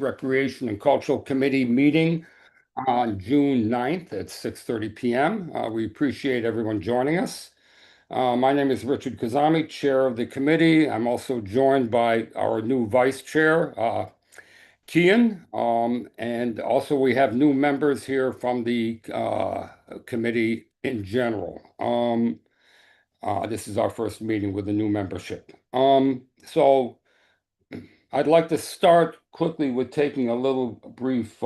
Recreation and Cultural Committee meeting on June 9th at 6:30 p.m. We appreciate everyone joining us. My name is Richard Kazami, Chair of the committee. I'm also joined by our new Vice Chair, Kian, and also we have new members here from the committee in general. This is our first meeting with the new membership. So I'd like to start quickly with taking a little brief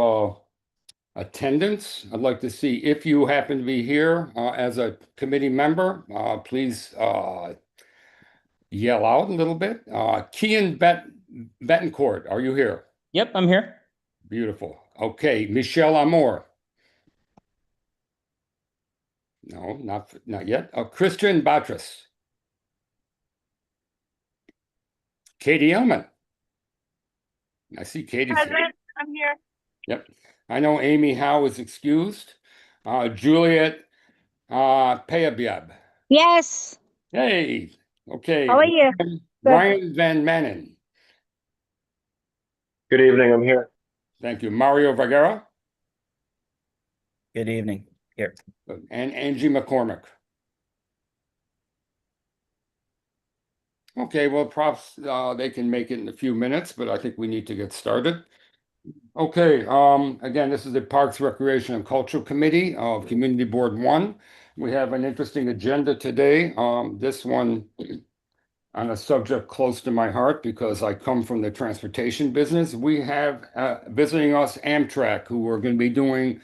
attendance. I'd like to see if you happen to be here as a committee member, please yell out a little bit. Kian Betancourt, are you here? Yep, I'm here. Beautiful. Okay, Michelle Amour. No, not yet. Christian Batras. Katie Ellman. I see Katie's here. I'm here. Yep. I know Amy Howe is excused. Juliet Payabiab. Yes. Hey. Okay. How are you? Ryan Van Manen. Good evening, I'm here. Thank you. Mario Vergara. Good evening. Here. And Angie McCormick. Okay, well, props, they can make it in a few minutes, but I think we need to get started. Okay, again, this is the Parks, Recreation, and Cultural Committee of Community Board 1. We have an interesting agenda today. This one on a subject close to my heart because I come from the transportation business. We have visiting us Amtrak, who are going to be doing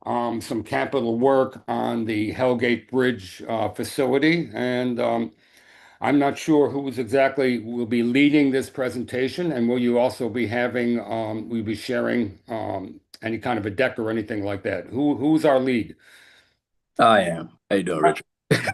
some capital work on the Hellgate Bridge facility. And I'm not sure who's exactly will be leading this presentation, and will you also be having, we'll be sharing any kind of a deck or anything like that? Who's our lead? I am. How you doing, Richard?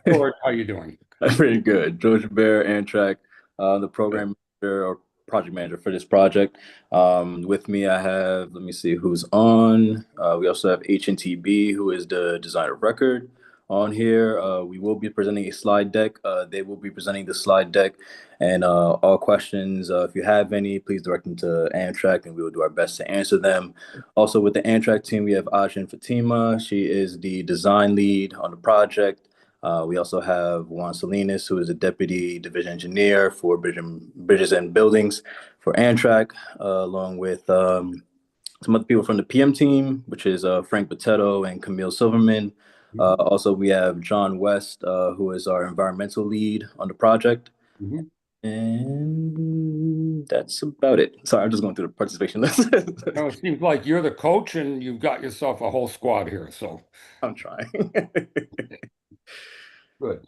George, how you doing? Pretty good. George Bear, Amtrak, the program manager or project manager for this project. With me, I have, let me see who's on. We also have HNTB, who is the designer of record on here. We will be presenting a slide deck. They will be presenting the slide deck, and all questions, if you have any, please direct them to Amtrak and we will do our best to answer them. Also with the Amtrak team, we have Ajin Fatima. She is the design lead on the project. We also have Juan Salinas, who is a deputy division engineer for bridges and buildings for Amtrak, along with some other people from the PM team, which is Frank Botetto and Camille Silverman. Also, we have John West, who is our environmental lead on the project. And that's about it. Sorry, I'm just going through the participation list. No, it seems like you're the coach and you've got yourself a whole squad here, so. I'm trying. Good.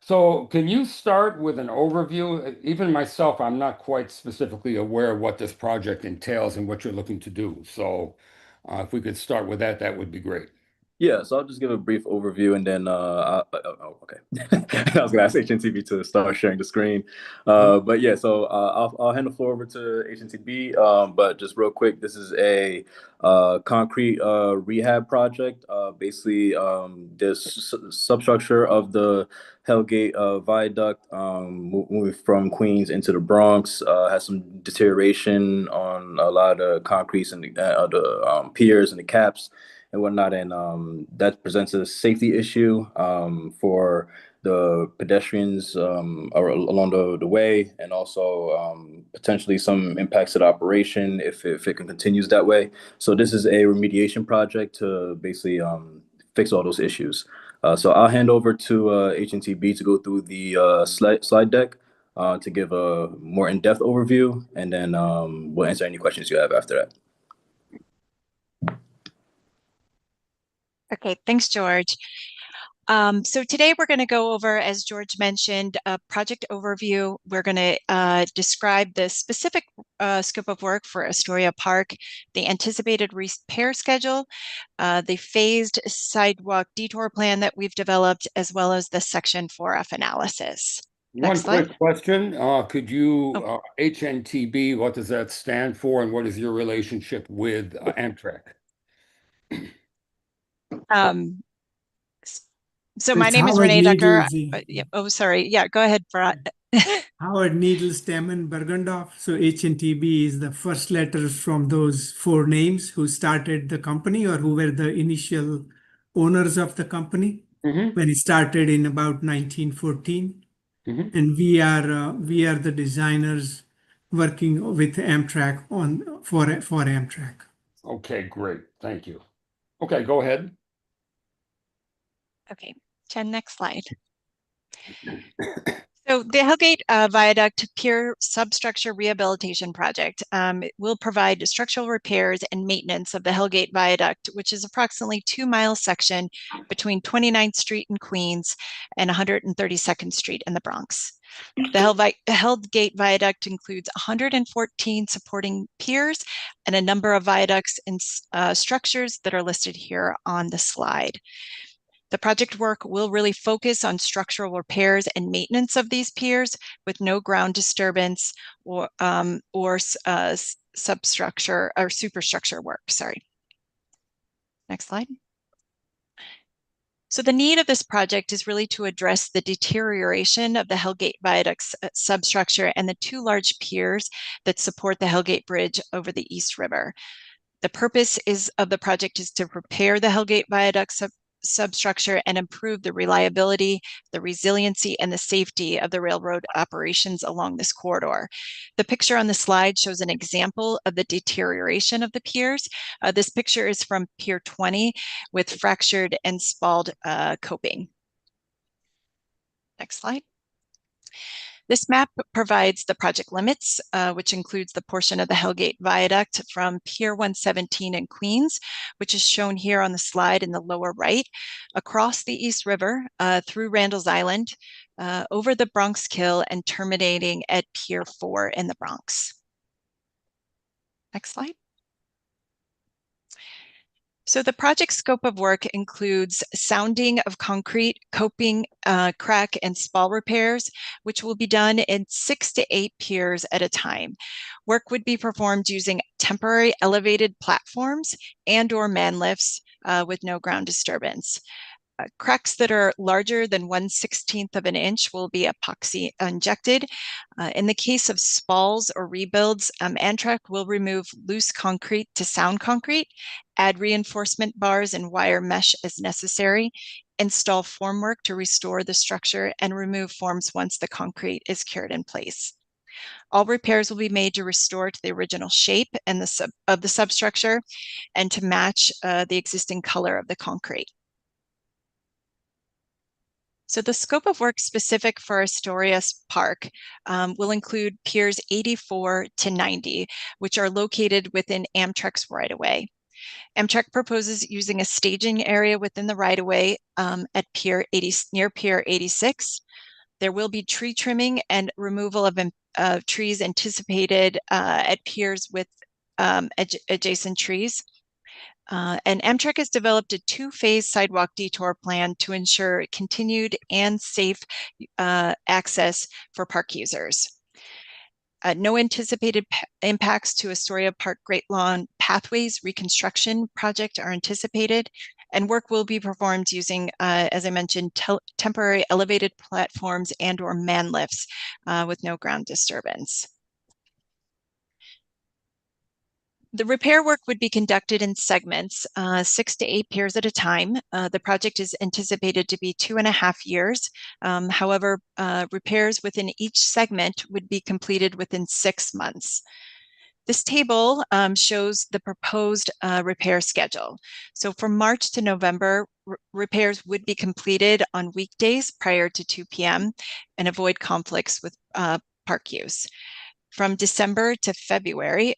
So can you start with an overview? Even myself, I'm not quite specifically aware of what this project entails and what you're looking to do. So if we could start with that, that would be great. Yeah, so I'll just give a brief overview and then, okay. I was gonna ask HNTB to start sharing the screen. But yeah, so I'll hand the floor over to HNTB. But just real quick, this is a concrete rehab project. Basically, this substructure of the Hellgate Viaduct moving from Queens into the Bronx has some deterioration on a lot of concretes and the piers and the caps and whatnot, and that presents a safety issue for the pedestrians along the way, and also potentially some impacts to the operation if it continues that way. So this is a remediation project to basically fix all those issues. So I'll hand over to HNTB to go through the slide deck to give a more in-depth overview, and then we'll answer any questions you have after that. Okay, thanks, George. So today we're going to go over, as George mentioned, a project overview. We're going to describe the specific scope of work for Astoria Park, the anticipated repair schedule, the phased sidewalk detour plan that we've developed, as well as the Section 4F analysis. One quick question. Could you, HNTB, what does that stand for, and what is your relationship with Amtrak? So my name is Renee Decker. Oh, sorry. Yeah, go ahead, Farhat. Howard, Needle, Stammen, Bergendorf. So HNTB is the first letters from those four names who started the company or who were the initial owners of the company Mhm, when it started in about 1914. mhm. And we are the designers working with Amtrak for Amtrak. Okay, great. Thank you. Okay, go ahead. Okay, Jen, next slide. So the Hellgate Viaduct Pier Substructure Rehabilitation Project will provide structural repairs and maintenance of the Hellgate Viaduct, which is approximately 2-mile section between 29th Street in Queens and 132nd Street in the Bronx. The Hellgate Viaduct includes 114 supporting piers and a number of viaducts and structures that are listed here on the slide. The project work will really focus on structural repairs and maintenance of these piers with no ground disturbance or substructure or superstructure work. Sorry. Next slide. So the need of this project is really to address the deterioration of the Hellgate Viaduct substructure and the two large piers that support the Hellgate Bridge over the East River. The purpose of the project is to repair the Hellgate Viaduct substructure and improve the reliability, the resiliency, and the safety of the railroad operations along this corridor. The picture on the slide shows an example of the deterioration of the piers. This picture is from Pier 20 with fractured and spalled coping. Next slide. This map provides the project limits, which includes the portion of the Hellgate Viaduct from Pier 117 in Queens, which is shown here on the slide in the lower right, across the East River, through Randall's Island, over the Bronx Kill, and terminating at Pier 4 in the Bronx. Next slide. So the project scope of work includes sounding of concrete, coping, crack, and spall repairs, which will be done in 6 to 8 piers at a time. Work would be performed using temporary elevated platforms and or man lifts with no ground disturbance. Cracks that are larger than 1/16 of an inch will be epoxy injected. In the case of spalls or rebuilds, Amtrak will remove loose concrete to sound concrete, add reinforcement bars and wire mesh as necessary, install formwork to restore the structure, and remove forms once the concrete is cured in place. All repairs will be made to restore to the original shape and of the substructure and to match the existing color of the concrete. So the scope of work specific for Astoria Park will include piers 84 to 90, which are located within Amtrak's right-of-way. Amtrak proposes using a staging area within the right-of-way at near Pier 86. There will be tree trimming and removal of trees anticipated at piers with adjacent trees. And Amtrak has developed a 2-phase sidewalk detour plan to ensure continued and safe access for park users. No anticipated impacts to Astoria Park Great Lawn Pathways reconstruction project are anticipated, and work will be performed using, as I mentioned, temporary elevated platforms and or man lifts with no ground disturbance. The repair work would be conducted in segments, 6 to 8 piers at a time. The project is anticipated to be 2.5 years. However, repairs within each segment would be completed within 6 months. This table shows the proposed repair schedule. So from March to November, repairs would be completed on weekdays prior to 2 p.m. and avoid conflicts with park use. From December to February,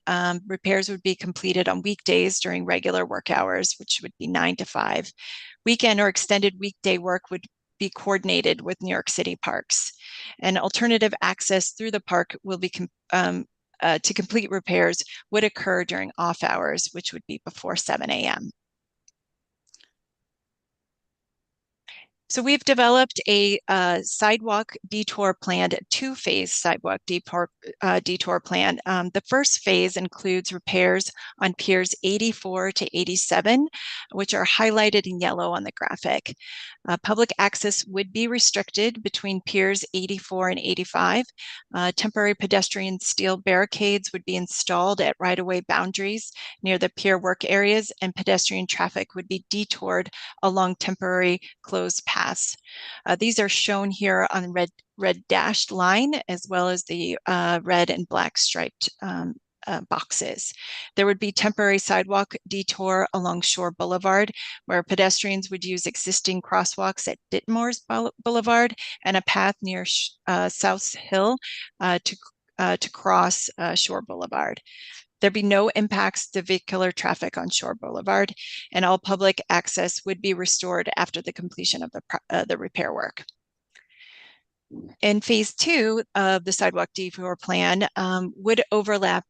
repairs would be completed on weekdays during regular work hours, which would be 9 to 5. Weekend or extended weekday work would be coordinated with New York City parks. And alternative access through the park will be to complete repairs would occur during off hours, which would be before 7 a.m. So we've developed a sidewalk detour plan, a two-phase sidewalk detour plan. The first phase includes repairs on piers 84 to 87, which are highlighted in yellow on the graphic. Public access would be restricted between piers 84 and 85. Temporary pedestrian steel barricades would be installed at right-of-way boundaries near the pier work areas, and pedestrian traffic would be detoured along temporary closed paths. These are shown here on red dashed line, as well as the red and black striped boxes. There would be temporary sidewalk detour along Shore Boulevard, where pedestrians would use existing crosswalks at Ditmore's Boulevard and a path near South Hill to cross Shore Boulevard. There'd be no impacts to vehicular traffic on Shore Boulevard, and all public access would be restored after the completion of the repair work. In phase 2 of the sidewalk detour plan would overlap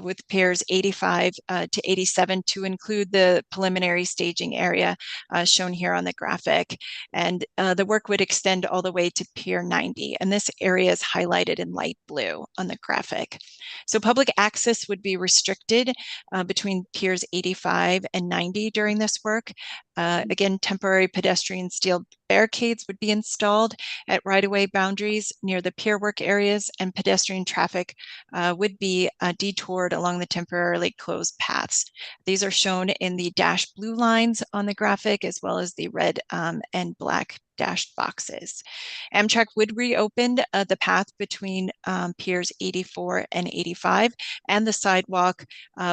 with piers 85 to 87 to include the preliminary staging area shown here on the graphic. And the work would extend all the way to pier 90. And this area is highlighted in light blue on the graphic. So public access would be restricted between piers 85 and 90 during this work. Again, temporary pedestrian steel barricades would be installed at right-of-way boundaries near the pier work areas, and pedestrian traffic would be detoured along the temporarily closed paths. These are shown in the dashed blue lines on the graphic, as well as the red and black dashed boxes. Amtrak would reopen the path between piers 84 and 85 and the sidewalk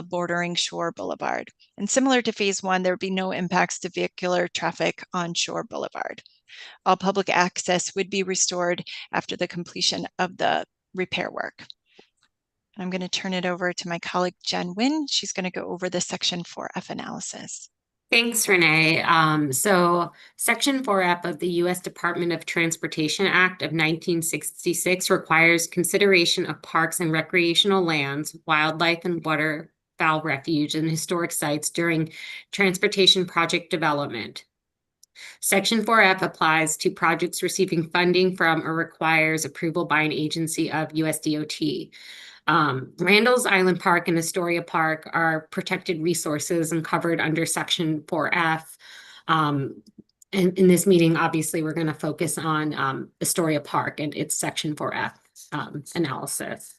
bordering Shore Boulevard. And similar to phase 1, there would be no impacts to vehicular traffic on Shore Boulevard. All public access would be restored after the completion of the repair work. I'm going to turn it over to my colleague, Jen Wynn. She's going to go over the Section 4F analysis. Thanks, Renee. So Section 4F of the U.S. Department of Transportation Act of 1966 requires consideration of parks and recreational lands, wildlife and waterfowl refuge, and historic sites during transportation project development. Section 4F applies to projects receiving funding from or requires approval by an agency of USDOT. Randall's Island Park and Astoria Park are protected resources and covered under Section 4F. And in this meeting, obviously, we're going to focus on Astoria Park and its Section 4F analysis.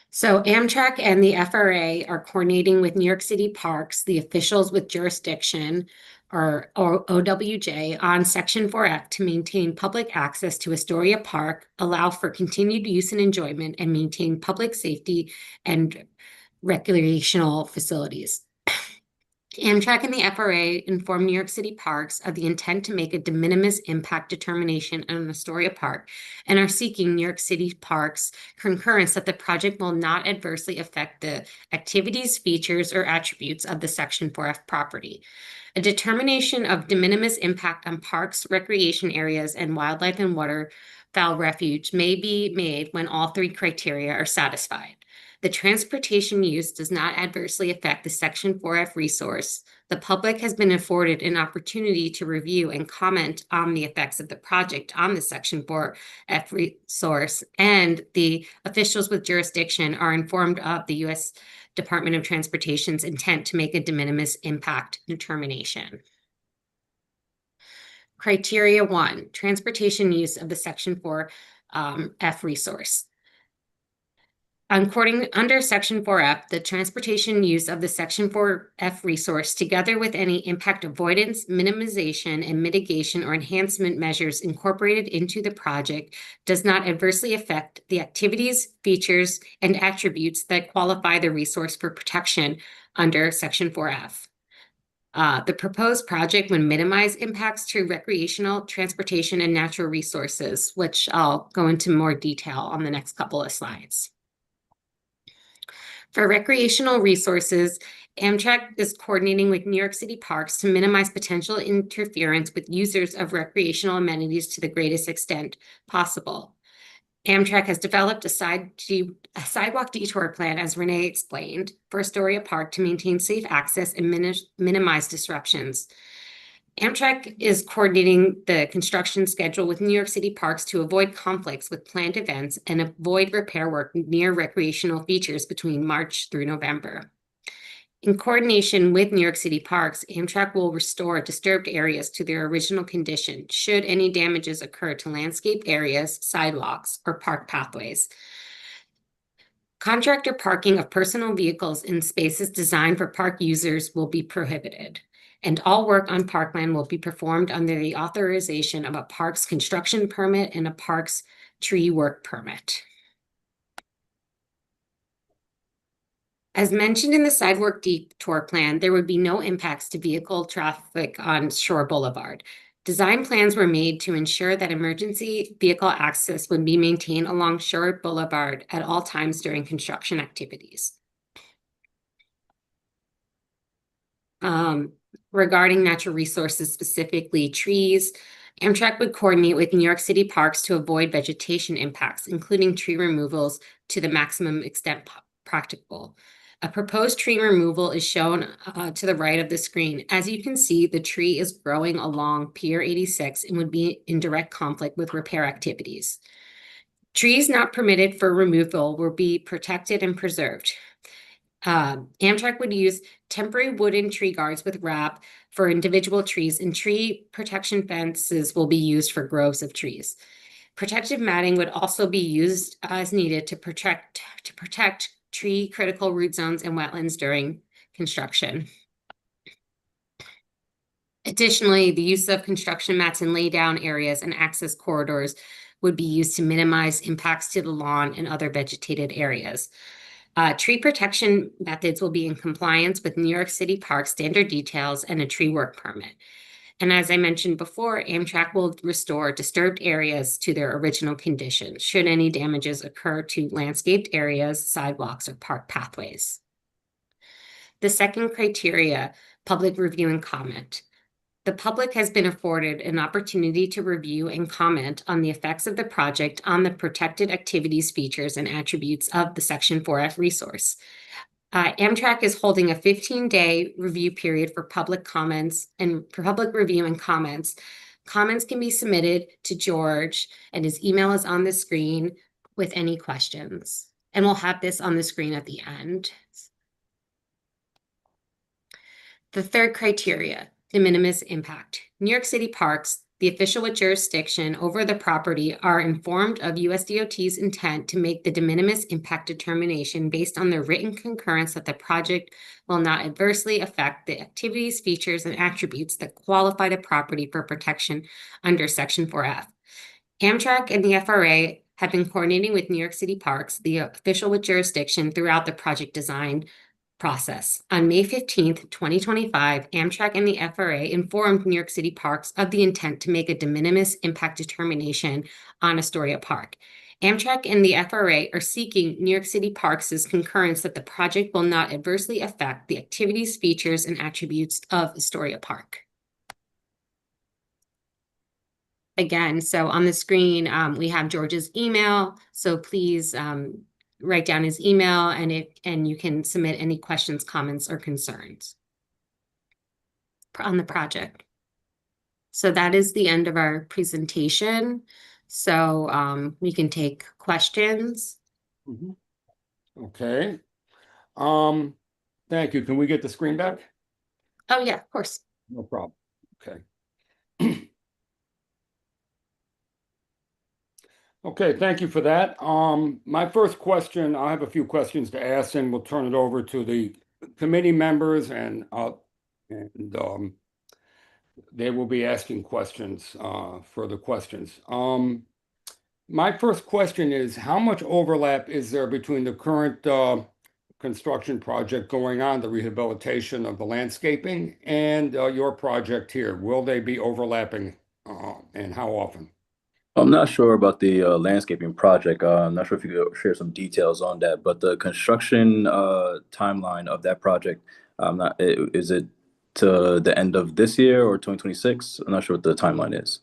So Amtrak and the FRA are coordinating with New York City Parks, the officials with jurisdiction, or OWJ, on Section 4F to maintain public access to Astoria Park, allow for continued use and enjoyment, and maintain public safety and recreational facilities. Amtrak and the FRA informed New York City Parks of the intent to make a de minimis impact determination on Astoria Park and are seeking New York City Parks' concurrence that the project will not adversely affect the activities, features, or attributes of the Section 4F property. A determination of de minimis impact on parks, recreation areas, and wildlife and waterfowl refuge may be made when all three criteria are satisfied. The transportation use does not adversely affect the Section 4F resource. The public has been afforded an opportunity to review and comment on the effects of the project on the Section 4F resource, and the officials with jurisdiction are informed of the U.S. Department of Transportation's intent to make a de minimis impact determination. Criteria 1, transportation use of the Section 4F resource. Under Section 4F, the transportation use of the Section 4F resource, together with any impact avoidance, minimization, and mitigation or enhancement measures incorporated into the project, does not adversely affect the activities, features, and attributes that qualify the resource for protection under Section 4F. The proposed project would minimize impacts to recreational, transportation, and natural resources, which I'll go into more detail on the next couple of slides. For recreational resources, Amtrak is coordinating with New York City Parks to minimize potential interference with users of recreational amenities to the greatest extent possible. Amtrak has developed a sidewalk detour plan, as Renee explained, for Astoria Park to maintain safe access and minimize disruptions. Amtrak is coordinating the construction schedule with New York City Parks to avoid conflicts with planned events and avoid repair work near recreational features between March through November. In coordination with New York City Parks, Amtrak will restore disturbed areas to their original condition should any damages occur to landscape areas, sidewalks, or park pathways. Contractor parking of personal vehicles in spaces designed for park users will be prohibited, and all work on parkland will be performed under the authorization of a park's construction permit and a park's tree work permit. As mentioned in the sidewalk detour plan, there would be no impacts to vehicle traffic on Shore Boulevard. Design plans were made to ensure that emergency vehicle access would be maintained along Shore Boulevard at all times during construction activities. Regarding natural resources, specifically trees, Amtrak would coordinate with New York City Parks to avoid vegetation impacts, including tree removals to the maximum extent practicable. A proposed tree removal is shown to the right of the screen. As you can see, the tree is growing along Pier 86 and would be in direct conflict with repair activities. Trees not permitted for removal will be protected and preserved. Amtrak would use temporary wooden tree guards with wrap for individual trees, and tree protection fences will be used for groves of trees. Protective matting would also be used as needed to protect tree critical root zones and wetlands during construction. Additionally, the use of construction mats in laydown areas and access corridors would be used to minimize impacts to the lawn and other vegetated areas. Tree protection methods will be in compliance with New York City Park standard details and a tree work permit. And as I mentioned before, Amtrak will restore disturbed areas to their original condition should any damages occur to landscaped areas, sidewalks, or park pathways. The second criteria, public review and comment. The public has been afforded an opportunity to review and comment on the effects of the project on the protected activities, features, and attributes of the Section 4F resource. Amtrak is holding a 15-day review period for public comments and for public review and comments. Comments can be submitted to George, and his email is on the screen with any questions. And we'll have this on the screen at the end. The third criteria, de minimis impact. New York City Parks, the official with jurisdiction over the property, are informed of USDOT's intent to make the de minimis impact determination based on the written concurrence that the project will not adversely affect the activities, features, and attributes that qualify the property for protection under Section 4F. Amtrak and the FRA have been coordinating with New York City Parks, the official with jurisdiction, throughout the project design process. On May 15th, 2025, Amtrak and the FRA informed New York City Parks of the intent to make a de minimis impact determination on Astoria Park. Amtrak and the FRA are seeking New York City Parks' concurrence that the project will not adversely affect the activities, features, and attributes of Astoria Park. Again, so on the screen, we have George's email, so please write down his email, and you can submit any questions, comments, or concerns on the project. So that is the end of our presentation. So we can take questions. Okay. Thank you. Can we get the screen back? Oh yeah, of course. No problem. Okay. Okay, thank you for that. My first question, I have a few questions to ask, and we'll turn it over to the committee members, and they will be asking questions, further questions. My first question is, how much overlap is there between the current construction project going on, the rehabilitation of the landscaping, and your project here? Will they be overlapping, and how often? I'm not sure about the landscaping project. I'm not sure if you could share some details on that, but the construction timeline of that project, is it to the end of this year or 2026? I'm not sure what the timeline is.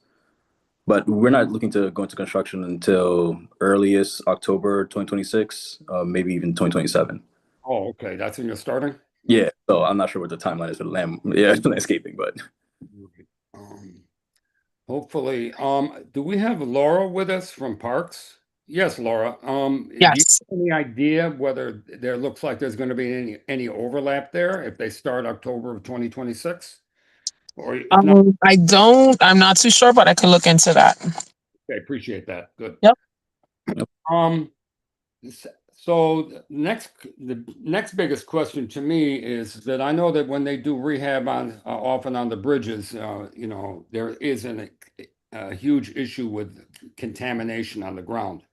But we're not looking to go into construction until earliest October 2026, maybe even 2027. Oh, okay, that's when you're starting? Yeah, so I'm not sure what the timeline is for the landscaping, but Hopefully. Do we have Laura with us from Parks? Yes, Laura. Do you Yes. have any idea whether there looks like there's going to be any overlap there if they start October of 2026? Or if not, I'm not too sure, but I can look into that. I appreciate that. Good. Yep. Um, s- so the next biggest question to me is that I know that when they do rehab on often on the bridges, you know, there is a huge issue with contamination on the ground.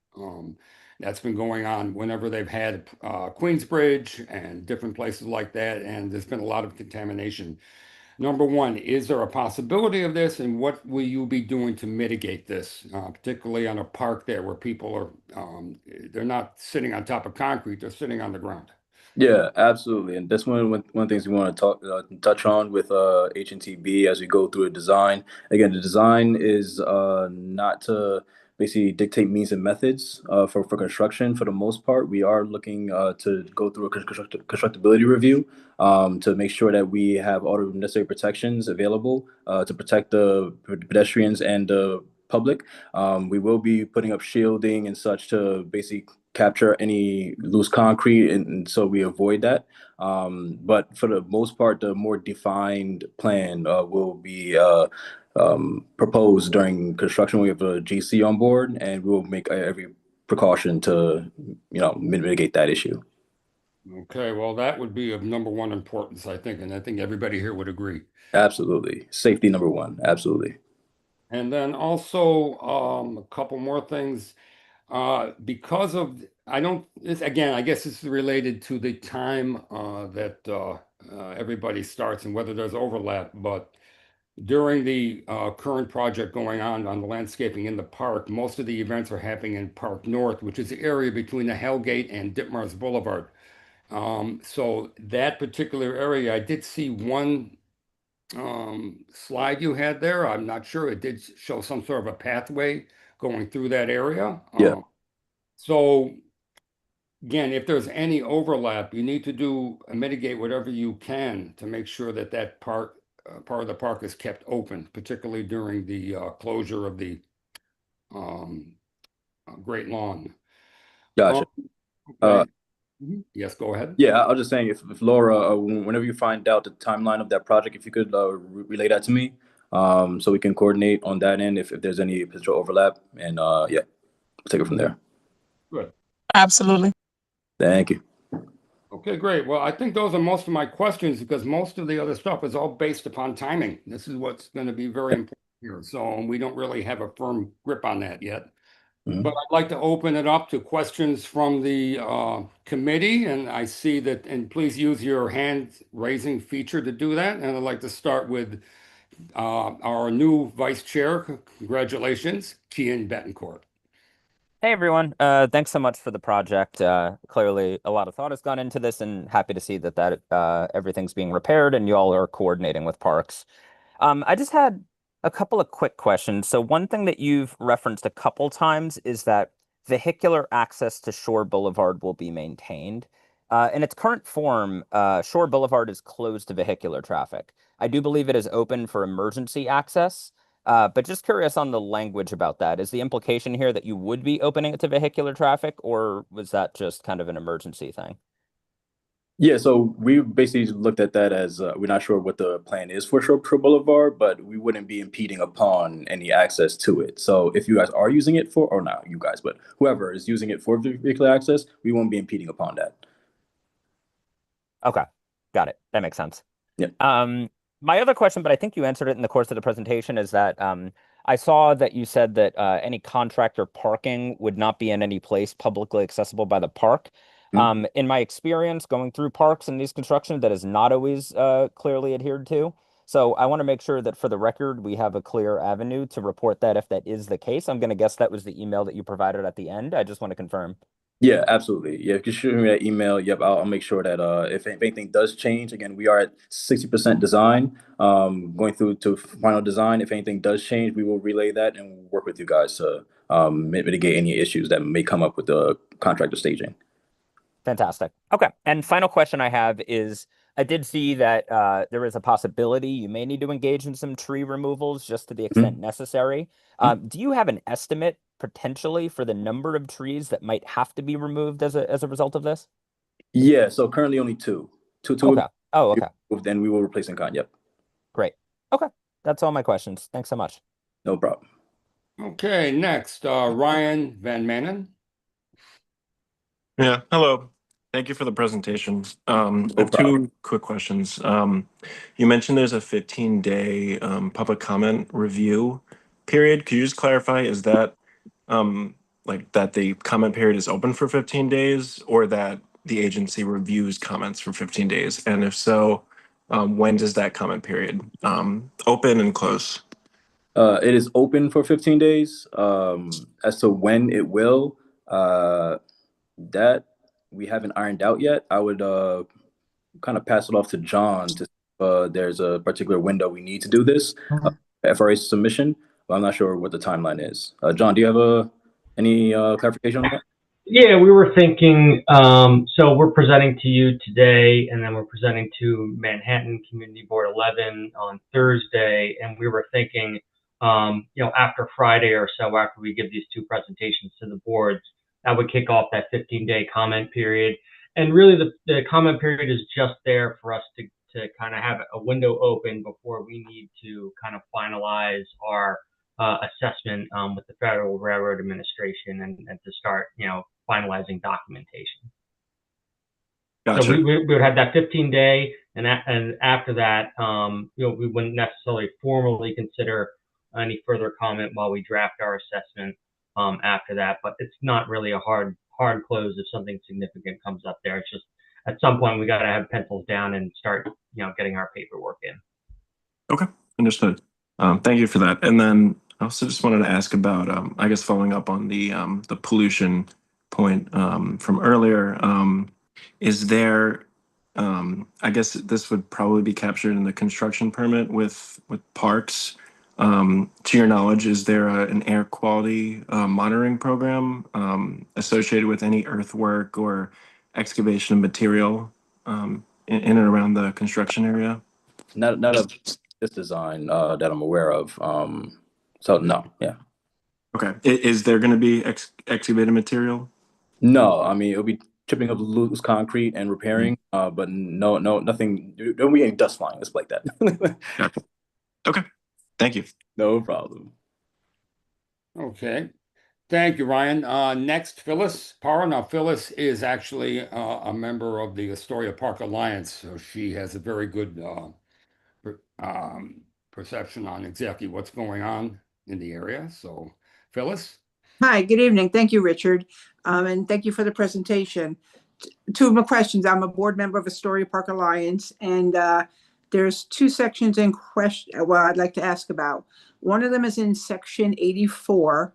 That's been going on whenever they've had Queensbridge and different places like that, and there's been a lot of contamination. Number one, is there a possibility of this, and what will you be doing to mitigate this, particularly on a park there where people are, they're not sitting on top of concrete, they're sitting on the ground? Yeah, absolutely. And that's one of the things we want to touch on with HNTB as we go through a design. Again, the design is not to basically dictate means and methods for construction. For the most part, we are looking to go through a constructability review to make sure that we have all the necessary protections available to protect the pedestrians and the public. We will be putting up shielding and such to basically capture any loose concrete, and so we avoid that. But for the most part, the more defined plan will be proposed during construction. We have a GC on board, and we'll make every precaution to, you know, mitigate that issue. Okay, well, that would be of number one importance, I think, and I think everybody here would agree. Absolutely. Safety number one. Absolutely. And then also a couple more things. Because of, I don't, this again, I guess this is related to the time that everybody starts and whether there's overlap, but during the current project going on the landscaping in the park, most of the events are happening in Park North, which is the area between the Hellgate and Ditmars Boulevard. So that particular area, I did see one slide you had there. I'm not sure. It did show some sort of a pathway going through that area. Yeah. So again, if there's any overlap, you need to do mitigate whatever you can to make sure that that part of the park is kept open, particularly during the closure of the um, Great Lawn. Gotcha. Okay. Yes, go ahead. Yeah, I was just saying, if Laura, whenever you find out the timeline of that project, if you could relay that to me, so we can coordinate on that end if there's any potential overlap, and yeah, take it from there. Good. Absolutely. Thank you. Okay, great. Well, I think those are most of my questions because most of the other stuff is all based upon timing. This is what's going to be very important here. So we don't really have a firm grip on that yet. Mhm. But I'd like to open it up to questions from the committee, and I see that, and please use your hand raising feature to do that. And I'd like to start with our new vice chair. Congratulations, Kian Betancourt. Hey everyone, thanks so much for the project. Clearly a lot of thought has gone into this and happy to see that everything's being repaired and you all are coordinating with Parks. I just had a couple of quick questions. So one thing that you've referenced a couple times is that vehicular access to Shore Boulevard will be maintained. In its current form, Shore Boulevard is closed to vehicular traffic. I do believe it is open for emergency access. But just curious on the language about that. Is the implication here that you would be opening it to vehicular traffic, or was that just kind of an emergency thing? Yeah, so we basically looked at that as we're not sure what the plan is for Shore Boulevard, but we wouldn't be impeding upon any access to it. So if you guys are using it for, or not you guys, but whoever is using it for vehicular access, we won't be impeding upon that. Okay, got it. That makes sense. Yeah. My other question, but I think you answered it in the course of the presentation, is that I saw that you said that any contractor parking would not be in any place publicly accessible by the park. In my experience going through parks and these construction, that is not always clearly adhered to. So I want to make sure that for the record, we have a clear avenue to report that if that is the case. I'm going to guess that was the email that you provided at the end. I just want to confirm. Yeah, absolutely. Yeah, if you shoot me that email, yep, I'll make sure that if anything does change, again, we are at 60% design, going through to final design. If anything does change, we will relay that and work with you guys to mitigate any issues that may come up with the contractor staging. Fantastic. Okay. And final question I have is, I did see that there is a possibility you may need to engage in some tree removals just to the Mm-hmm. extent necessary. Do you have an estimate potentially for the number of trees that might have to be removed as a result of this? Yeah, so currently only two. Two Okay. Oh, okay. then we will replace in kind. Yep. Great. Okay. That's all my questions. Thanks so much. No problem. Okay, next, Ryan Van Manen. Yeah, hello. Thank you for the presentation. I have two quick questions. You mentioned there's a 15-day public comment review period. Could you just clarify, is that like that the comment period is open for 15 days or that the agency reviews comments for 15 days? And if so, when does that comment period open and close? It is open for 15 days. As to when it will, that we haven't ironed out yet. I would kind of pass it off to John to there's a particular window we need to do this FRA submission, but I'm not sure what the timeline is. John, do you have any clarification on that? Yeah, we were thinking, so we're presenting to you today, and then we're presenting to Manhattan Community Board 11 on Thursday, and we were thinking, after Friday or so, after we give these two presentations to the boards, that would kick off that 15-day comment period. And really, the comment period is just there for us to kind of have a window open before we need to kind of finalize our assessment with the Federal Railroad Administration and to start, finalizing documentation. Gotcha. So we would have that 15-day, and after that, we wouldn't necessarily formally consider any further comment while we draft our assessment after that. But it's not really a hard close if something significant comes up there. It's just at some point we got to have pencils down and start, getting our paperwork in. Okay, understood. Thank you for that. And then I also just wanted to ask about, I guess, following up on the pollution point from earlier. Is there, I guess this would probably be captured in the construction permit with parks. To your knowledge, is there an air quality monitoring program associated with any earthwork or excavation of material in and around the construction area? Not of this design that I'm aware of. So no, yeah. Okay. Is there going to be excavated material? No, I mean it'll be chipping up loose concrete and repairing, but no, nothing. Don't be any dust flying. Let's like that. Gotcha. Okay. Thank you. No problem. Okay, thank you, Ryan. Next, Phyllis Parra. Now, Phyllis is actually a member of the Astoria Park Alliance, so she has a very good perception on exactly what's going on in the area. So, Phyllis. Hi, good evening. Thank you, Richard. And thank you for the presentation. Two of my questions. I'm a board member of Astoria Park Alliance, and there's two sections in question. Well, I'd like to ask about. One of them is in section 84.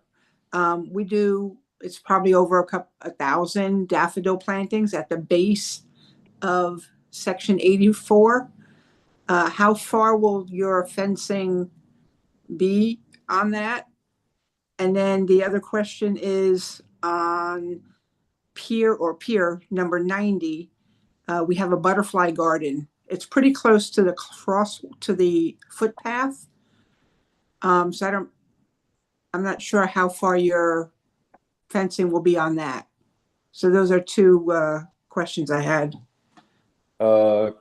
It's probably over 1,000 daffodil plantings at the base of section 84. How far will your fencing be on that? And then the other question is on pier number 90. We have a butterfly garden. It's pretty close to the footpath. So I'm not sure how far your fencing will be on that. So those are two questions I had. Trying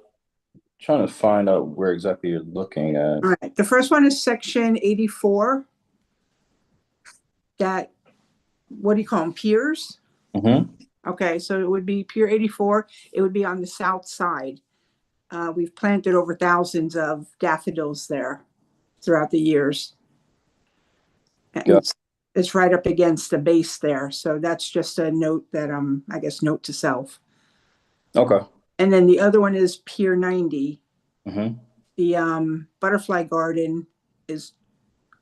to find out where exactly you're looking at. All right. The first one is section 84. What do you call them? Piers? Mm-hmm. Okay, so it would be Pier 84. It would be on the south side. We've planted over thousands of daffodils there throughout the years. And Yeah. It's right up against the base there. So that's just a note that, I guess, note to self. Okay. And then the other one is Pier 90. Mm-hmm. The butterfly garden is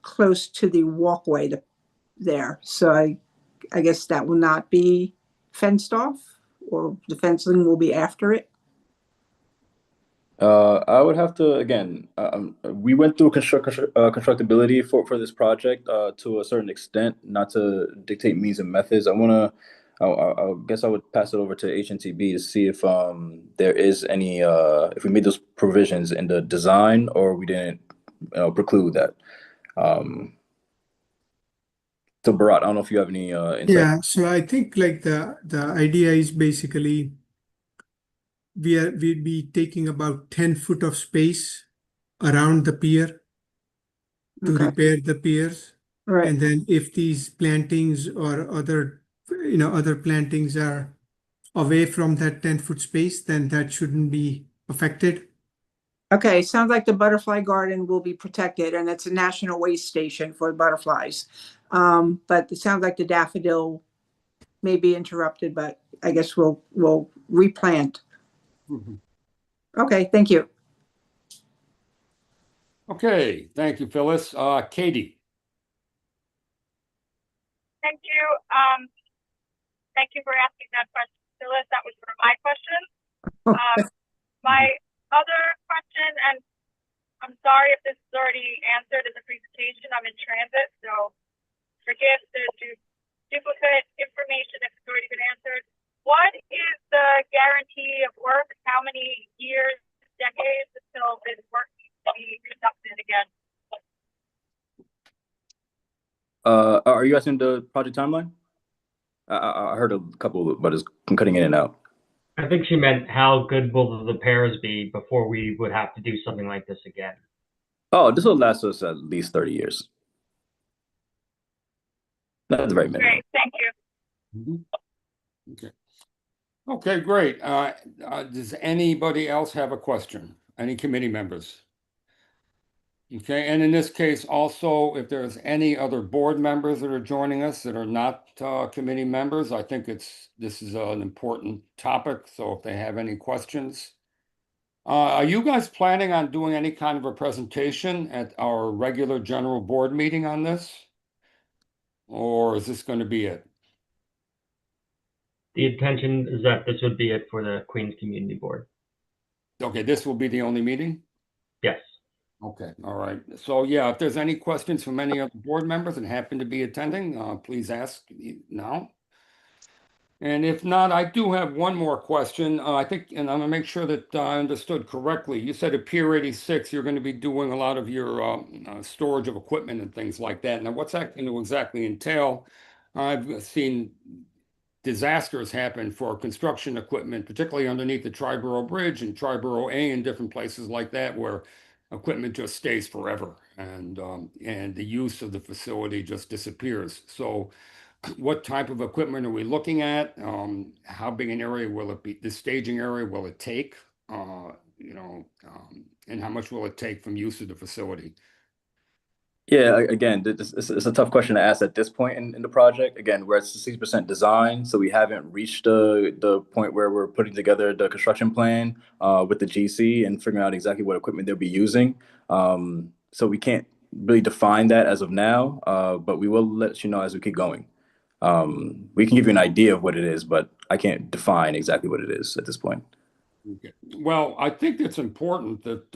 close to the walkway there. So I guess that will not be fenced off, or the fencing will be after it. I would have to again. We went through constructability for this project to a certain extent, not to dictate means and methods. I want I guess I would pass it over to HNTB to see if there is any if we made those provisions in the design or we didn't preclude that. So Bharat, I don't know if you have any insight. Yeah, so I think like the idea is basically we'd be taking about 10 foot of space around the pier to Okay. repair the piers. Right. And then if these plantings or other plantings are away from that 10-foot space, then that shouldn't be affected. Okay, sounds like the butterfly garden will be protected and it's a national waste station for butterflies. But it sounds like the daffodil may be interrupted, but I guess we'll replant. Mhm. Okay, thank you. Okay, thank you, Phyllis. Katie. Thank you. Thank you for asking that question, Phyllis. That was for my question. My other question, and I'm sorry if this is already answered in the presentation. I'm in transit, so forgive the duplicate information if it's already been answered. What is the guarantee of work? How many years, decades until this work needs to be conducted again? Are you asking the project timeline? I heard a couple, but I'm cutting in and out. I think she meant how good will the repairs be before we would have to do something like this again. Oh, this will last us at least 30 years. That's the very minimum. Great, thank you. Mhm. Okay. Okay, great. Does anybody else have a question? Any committee members? Okay, and in this case, also, if there's any other board members that are joining us that are not committee members, I think this is an important topic. So if they have any questions. Are you guys planning on doing any kind of a presentation at our regular general board meeting on this? Or is this going to be it? The intention is that this would be it for the Queens Community Board. Okay, this will be the only meeting? Yes. Okay, all right. So yeah, if there's any questions from any other board members that happen to be attending, please ask now. And if not, I do have one more question. I think, and I'm gonna make sure that I understood correctly. You said at Pier 86, you're going to be doing a lot of your storage of equipment and things like that. Now, what's that going to exactly entail? I've seen disasters happen for construction equipment, particularly underneath the Triborough Bridge and Triborough A and different places like that, where equipment just stays forever and the use of the facility just disappears. So what type of equipment are we looking at? How big an area will it be? The staging area will it take? And how much will it take from use of the facility? Yeah, again, it's a tough question to ask at this point in the project. Again, we're at 60% design, so we haven't reached the point where we're putting together the construction plan with the GC and figuring out exactly what equipment they'll be using. So we can't really define that as of now, but we will let you know as we keep going. We can give you an idea of what it is, but I can't define exactly what it is at this point. Okay. Well, I think it's important that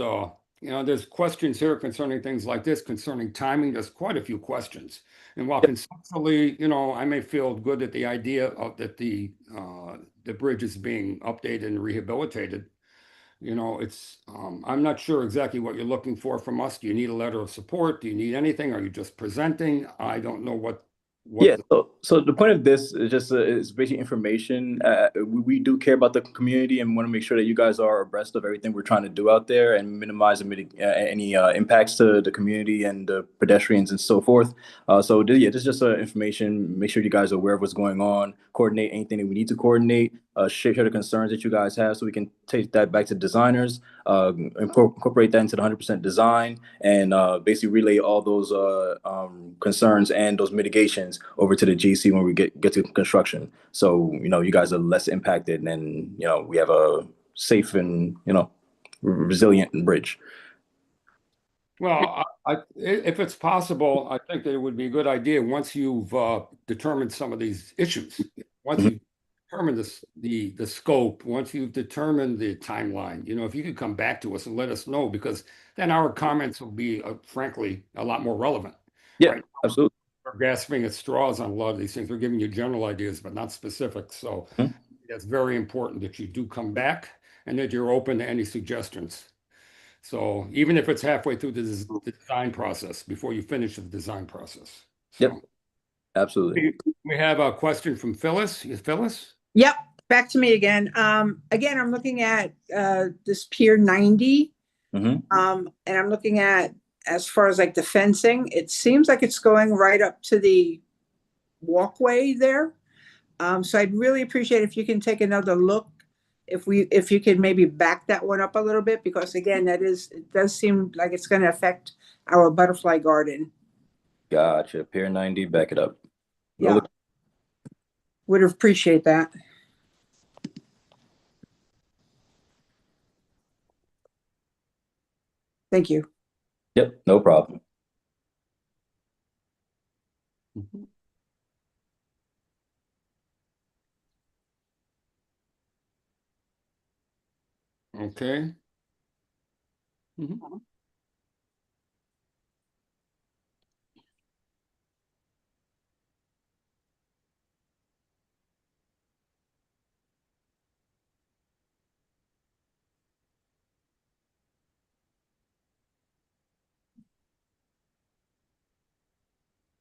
there's questions here concerning things like this, concerning timing. There's quite a few questions. And while conceptually, I may feel good at the idea of that the bridge is being updated and rehabilitated. I'm not sure exactly what you're looking for from us. Do you need a letter of support? Do you need anything? Are you just presenting? I don't know what. Yeah, so the point of this is just is basically information. We do care about the community and want to make sure that you guys are abreast of everything we're trying to do out there and minimize any impacts to the community and the pedestrians and so forth. So yeah, this is just information. Make sure you guys are aware of what's going on. Coordinate anything that we need to coordinate. Share the concerns that you guys have, so we can take that back to designers. Incorporate that into the 100% design, and basically relay all those concerns and those mitigations over to the GC when we get to construction. So you guys are less impacted, and we have a safe and resilient bridge. Well, if it's possible, I think that it would be a good idea once you've determined some of these issues, once you've determined the scope, once you've determined the timeline, if you could come back to us and let us know, because then our comments will be, frankly, a lot more relevant. Yeah, Right? absolutely. we're grasping at straws on a lot of these things. We're giving you general ideas, but not specific. So Mhm. that's very important that you do come back and that you're open to any suggestions. So even if it's halfway through the design process, before you finish the design process. So Yep, absolutely. we have a question from Phyllis. Is Phyllis? Yep, back to me again. Again, I'm looking at this Pier 90. Mhm. And I'm looking at, as far as like the fencing, it seems like it's going right up to the walkway there. So I'd really appreciate if you can take another look, if you could maybe back that one up a little bit, because again, it does seem like it's going to affect our butterfly garden. Gotcha. Pier 90, back it up. We'll Yeah, look- would appreciate that. Thank you. Yep, no problem. Mhm. Okay. Mhm.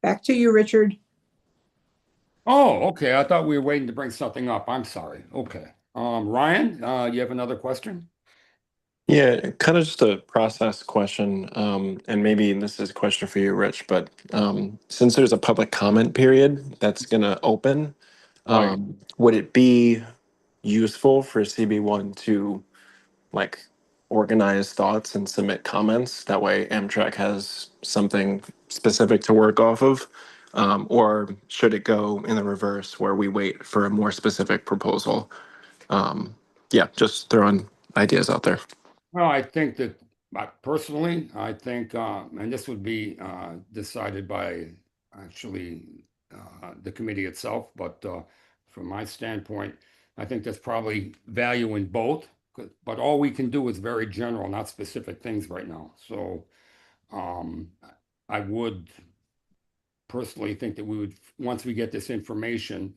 Back to you, Richard. Oh, okay. I thought we were waiting to bring something up. I'm sorry. Okay. Ryan, you have another question? Yeah, kind of just a process question, and maybe this is a question for you, Rich, but since there's a public comment period that's going to open, Right. would it be useful for CB1 to like organize thoughts and submit comments? That way Amtrak has something specific to work off of. Or should it go in the reverse where we wait for a more specific proposal? Yeah, just throwing ideas out there. Well, I think that personally, I think, and this would be decided by actually the committee itself, but from my standpoint, I think there's probably value in both. But all we can do is very general, not specific things right now. So um, I would personally think that we would, once we get this information,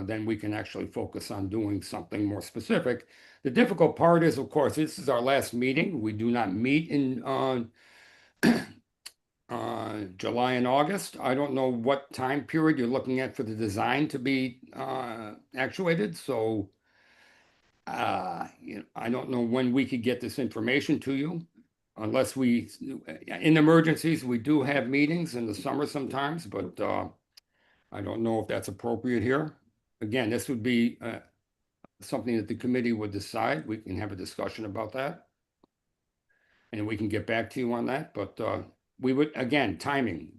then we can actually focus on doing something more specific. The difficult part is, of course, this is our last meeting. We do not meet in July and August. I don't know what time period you're looking at for the design to be actuated. So I don't know when we could get this information to you. Unless in emergencies, we do have meetings in the summer sometimes, but I don't know if that's appropriate here. Again, this would be something that the committee would decide. We can have a discussion about that. And we can get back to you on that, but we would, again, timing.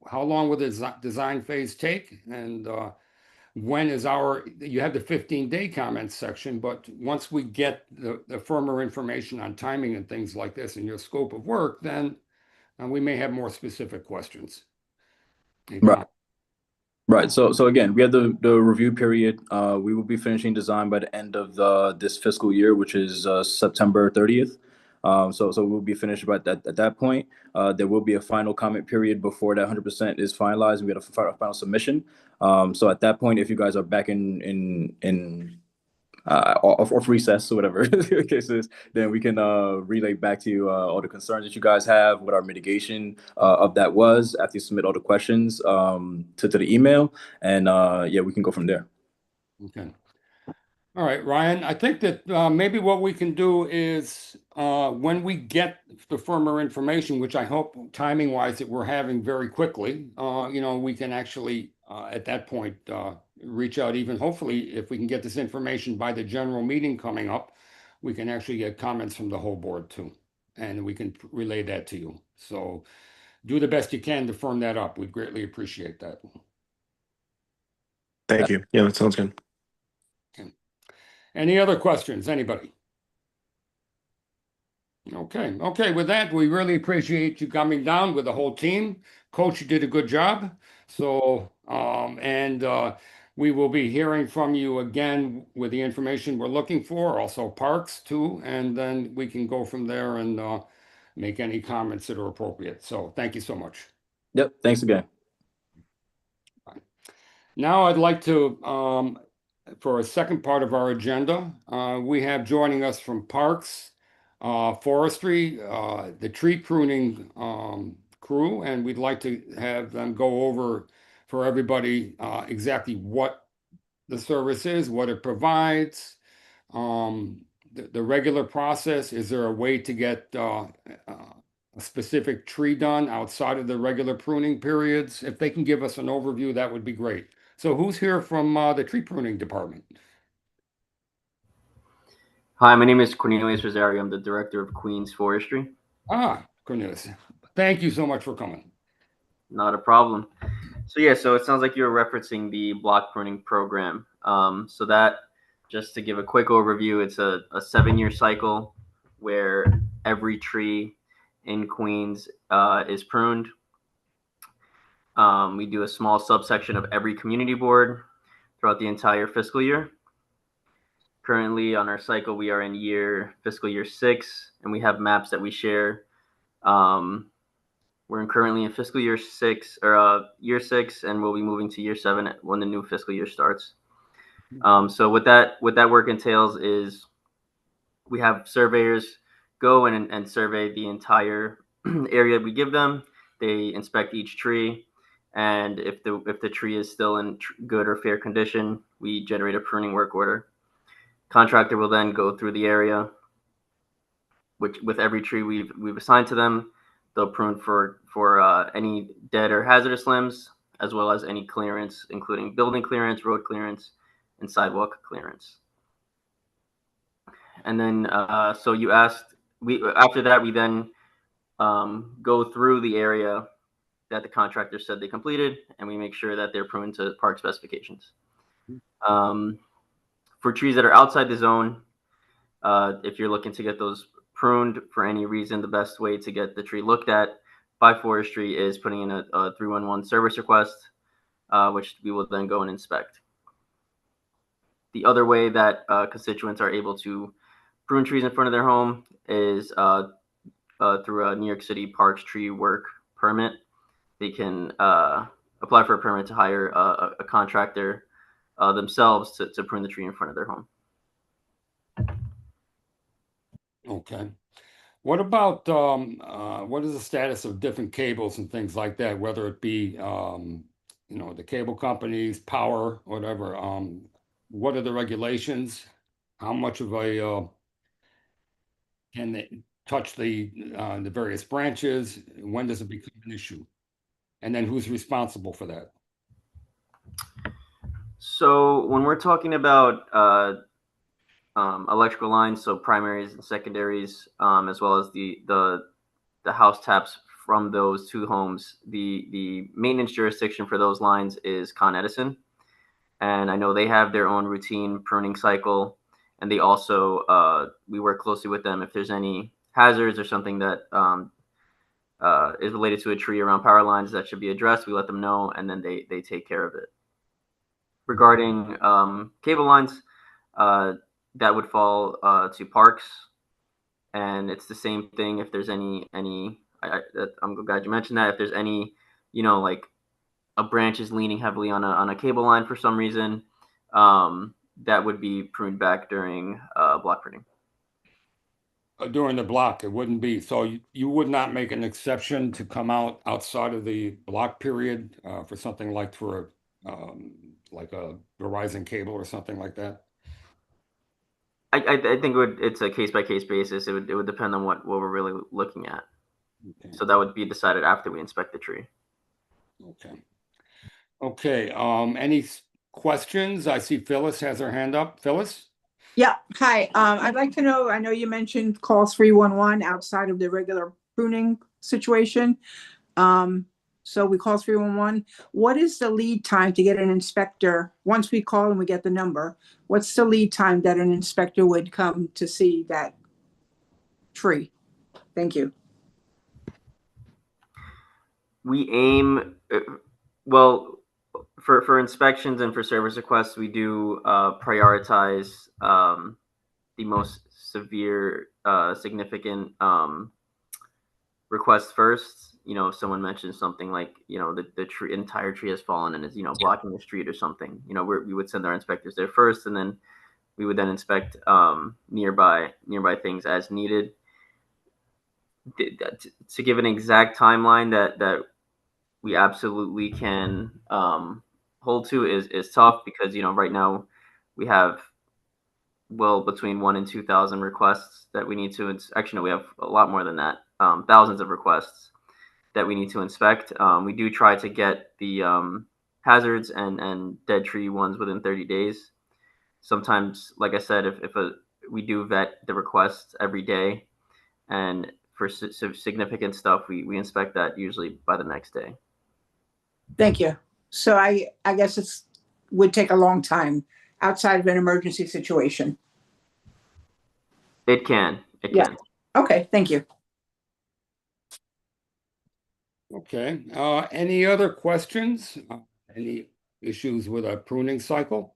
How long will the design phase take? And when is you have the 15-day comments section, but once we get the firmer information on timing and things like this in your scope of work, then we may have more specific questions. Hey, Right. Tom. Right. So again, we have the review period. We will be finishing design by the end of this fiscal year, which is September 30th. So we'll be finished by at that point. There will be a final comment period before that 100% is finalized. We have a final submission. So at that point, if you guys are back in off recess or whatever the case is, then we can relay back to you all the concerns that you guys have, what our mitigation of that was after you submit all the questions to the email, and yeah, we can go from there. Okay. All right, Ryan, I think that maybe what we can do is when we get the firmer information, which I hope timing wise that we're having very quickly, we can actually at that point reach out, even hopefully if we can get this information by the general meeting coming up, we can actually get comments from the whole board too. And we can relay that to you. So do the best you can to firm that up. We'd greatly appreciate that. Thank you. Yeah, that sounds good. Okay. Any other questions? Anybody? Okay. With that, we really appreciate you coming down with the whole team. Coach, you did a good job. So, we will be hearing from you again with the information we're looking for, also parks too, and then we can go from there and make any comments that are appropriate. So thank you so much. Yep. Thanks again. Now I'd like to, for a second part of our agenda, we have joining us from Parks, Forestry, the tree pruning crew, and we'd like to have them go over for everybody exactly what the service is, what it provides, the regular process. Is there a way to get a specific tree done outside of the regular pruning periods? If they can give us an overview, that would be great. So who's here from the tree pruning department? Hi, my name is Cornelius Rosario. I'm the director of Queens Forestry. Cornelius, thank you so much for coming. Not a problem. So yeah, so it sounds like you're referencing the block pruning program. So that, just to give a quick overview, it's a 7-year cycle where every tree in Queens is pruned. We do a small subsection of every community board throughout the entire fiscal year. Currently on our cycle, we are in fiscal year 6, and we have maps that we share. We're currently in fiscal year 6, year 6, and we'll be moving to year 7 when the new fiscal year starts. So what that work entails is we have surveyors go and survey the entire area we give them. They inspect each tree, and if the tree is still in good or fair condition, we generate a pruning work order. Contractor will then go through the area, which with every tree we've assigned to them. They'll prune for any dead or hazardous limbs, as well as any clearance, including building clearance, road clearance, and sidewalk clearance. And then, so you asked, after that, we then go through the area that the contractor said they completed, and we make sure that they're pruned to park specifications. For trees that are outside the zone, if you're looking to get those pruned for any reason, the best way to get the tree looked at by forestry is putting in a 311 service request, which we will then go and inspect. The other way that constituents are able to prune trees in front of their home is through a New York City Parks tree work permit. They can apply for a permit to hire a contractor themselves to prune the tree in front of their home. Okay. What about what is the status of different cables and things like that, whether it be the cable companies, power, whatever? What are the regulations? How much of a can they touch the various branches? When does it become an issue? And then who's responsible for that? So when we're talking about electrical lines, so primaries and secondaries, as well as the house taps from those two homes, the maintenance jurisdiction for those lines is Con Edison, and I know they have their own routine pruning cycle, and they also we work closely with them if there's any hazards or something that is related to a tree around power lines that should be addressed. We let them know, and then they take care of it. Regarding cable lines, that would fall to Parks, and it's the same thing. If there's any, I'm glad you mentioned that. If there's any, like a branch is leaning heavily on a cable line for some reason, that would be pruned back during block pruning. During the block, it wouldn't be. So you would not make an exception to come outside of the block period for something like like a Verizon cable or something like that? I think it's a case by case basis. It would depend on what we're really looking at. Okay. So that would be decided after we inspect the tree. Okay. Any questions? I see Phyllis has her hand up. Phyllis? Yeah. Hi. I'd like to know, I know you mentioned call 311 outside of the regular pruning situation. So we call 311. What is the lead time to get an inspector? Once we call and we get the number, what's the lead time that an inspector would come to see that tree? Thank you. We aim, well, for inspections and for service requests, we do prioritize the most severe, significant request first. If someone mentions something like, the entire tree has fallen and is, blocking the street or something, we would send our inspectors there first, and then we would then inspect nearby things as needed. To give an exact timeline that we absolutely can hold to is tough, because right now we have between 1,000 and 2,000 requests that we need to actually, no, we have a lot more than that, thousands of requests that we need to inspect. We do try to get the hazards and dead tree ones within 30 days. Sometimes, like I said, if we do vet the requests every day, and for significant stuff, we inspect that usually by the next day. Thank you. So I guess would take a long time outside of an emergency situation. It can. Yeah. Okay, thank you. Okay, any other questions? Any issues with a pruning cycle?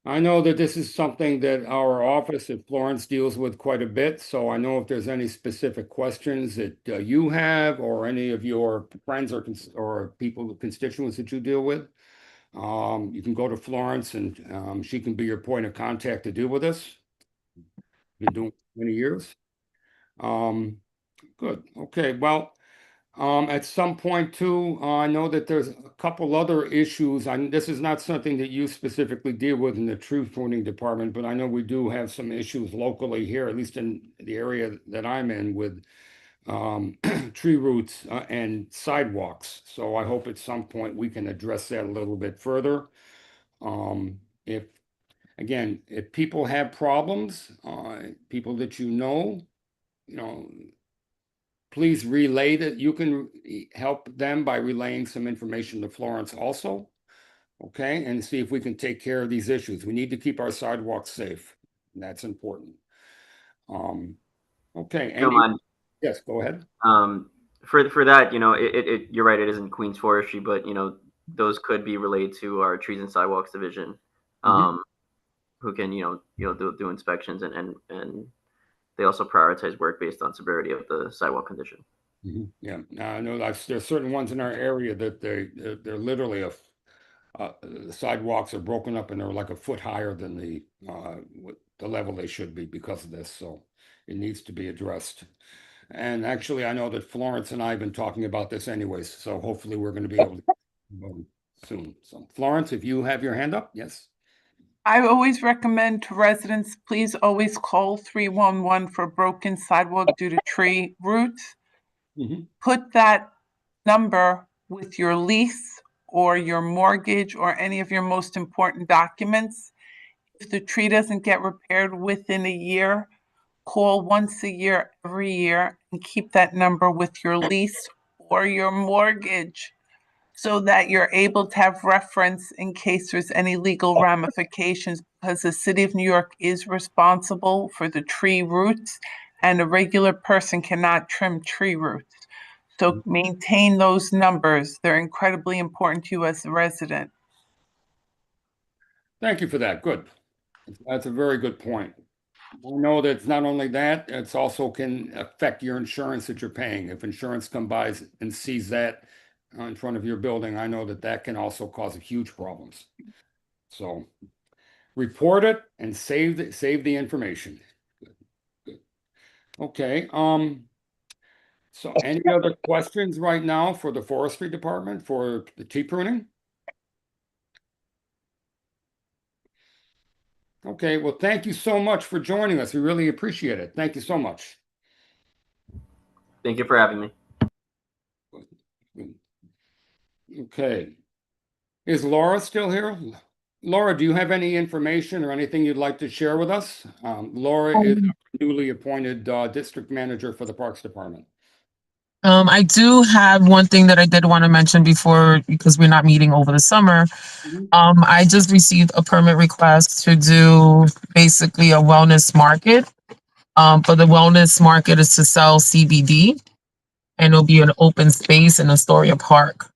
I know that this is something that our office at Florence deals with quite a bit, so I know if there's any specific questions that you have, or any of your friends or people, constituents that you deal with, you can go to Florence, and she can be your point of contact to deal with this. Been doing it for many years. Good. Okay. Well, at some point too, I know that there's a couple other issues. This is not something that you specifically deal with in the tree pruning department, but I know we do have some issues locally here, at least in the area that I'm in, with tree roots and sidewalks. So I hope at some point we can address that a little bit further. If people have problems, people that you know, please relay that. You can help them by relaying some information to Florence also. Okay, and see if we can take care of these issues. We need to keep our sidewalks safe. That's important. Okay. Yes, go ahead. For that, you're right, it isn't Queens Forestry, but those could be related to our Trees and Sidewalks division, who can do inspections, and they also prioritize work based on severity of the sidewalk condition. Yeah, I know there's certain ones in our area that they're literally the sidewalks are broken up and they're like a foot higher than the level they should be because of this. So it needs to be addressed. And actually, I know that Florence and I have been talking about this anyways. So hopefully we're going to be able to soon. So Florence, if you have your hand up, yes. I always recommend to residents, please always call 311 for broken sidewalk due to tree roots. Put that number with your lease or your mortgage or any of your most important documents. If the tree doesn't get repaired within a year, call once a year, every year, and keep that number with your lease or your mortgage, so that you're able to have reference in case there's any legal ramifications, because the city of New York is responsible for the tree roots, and a regular person cannot trim tree roots. So maintain those numbers. They're incredibly important to you as a resident. Thank you for that. Good. That's a very good point. I know that it's not only that, it's also can affect your insurance that you're paying. If insurance comes by and sees that in front of your building, I know that can also cause huge problems. So report it and save the information. Good. Okay. So any other questions right now for the forestry department for the tree pruning? Okay, well, thank you so much for joining us. We really appreciate it. Thank you so much. Thank you for having me. Okay. Is Laura still here? Laura, do you have any information or anything you'd like to share with us? Laura is newly appointed district manager for the Parks Department. I do have one thing that I did want to mention before, because we're not meeting over the summer. I just received a permit request to do basically a wellness market. For the wellness market is to sell CBD, and it'll be an open space in Astoria Park.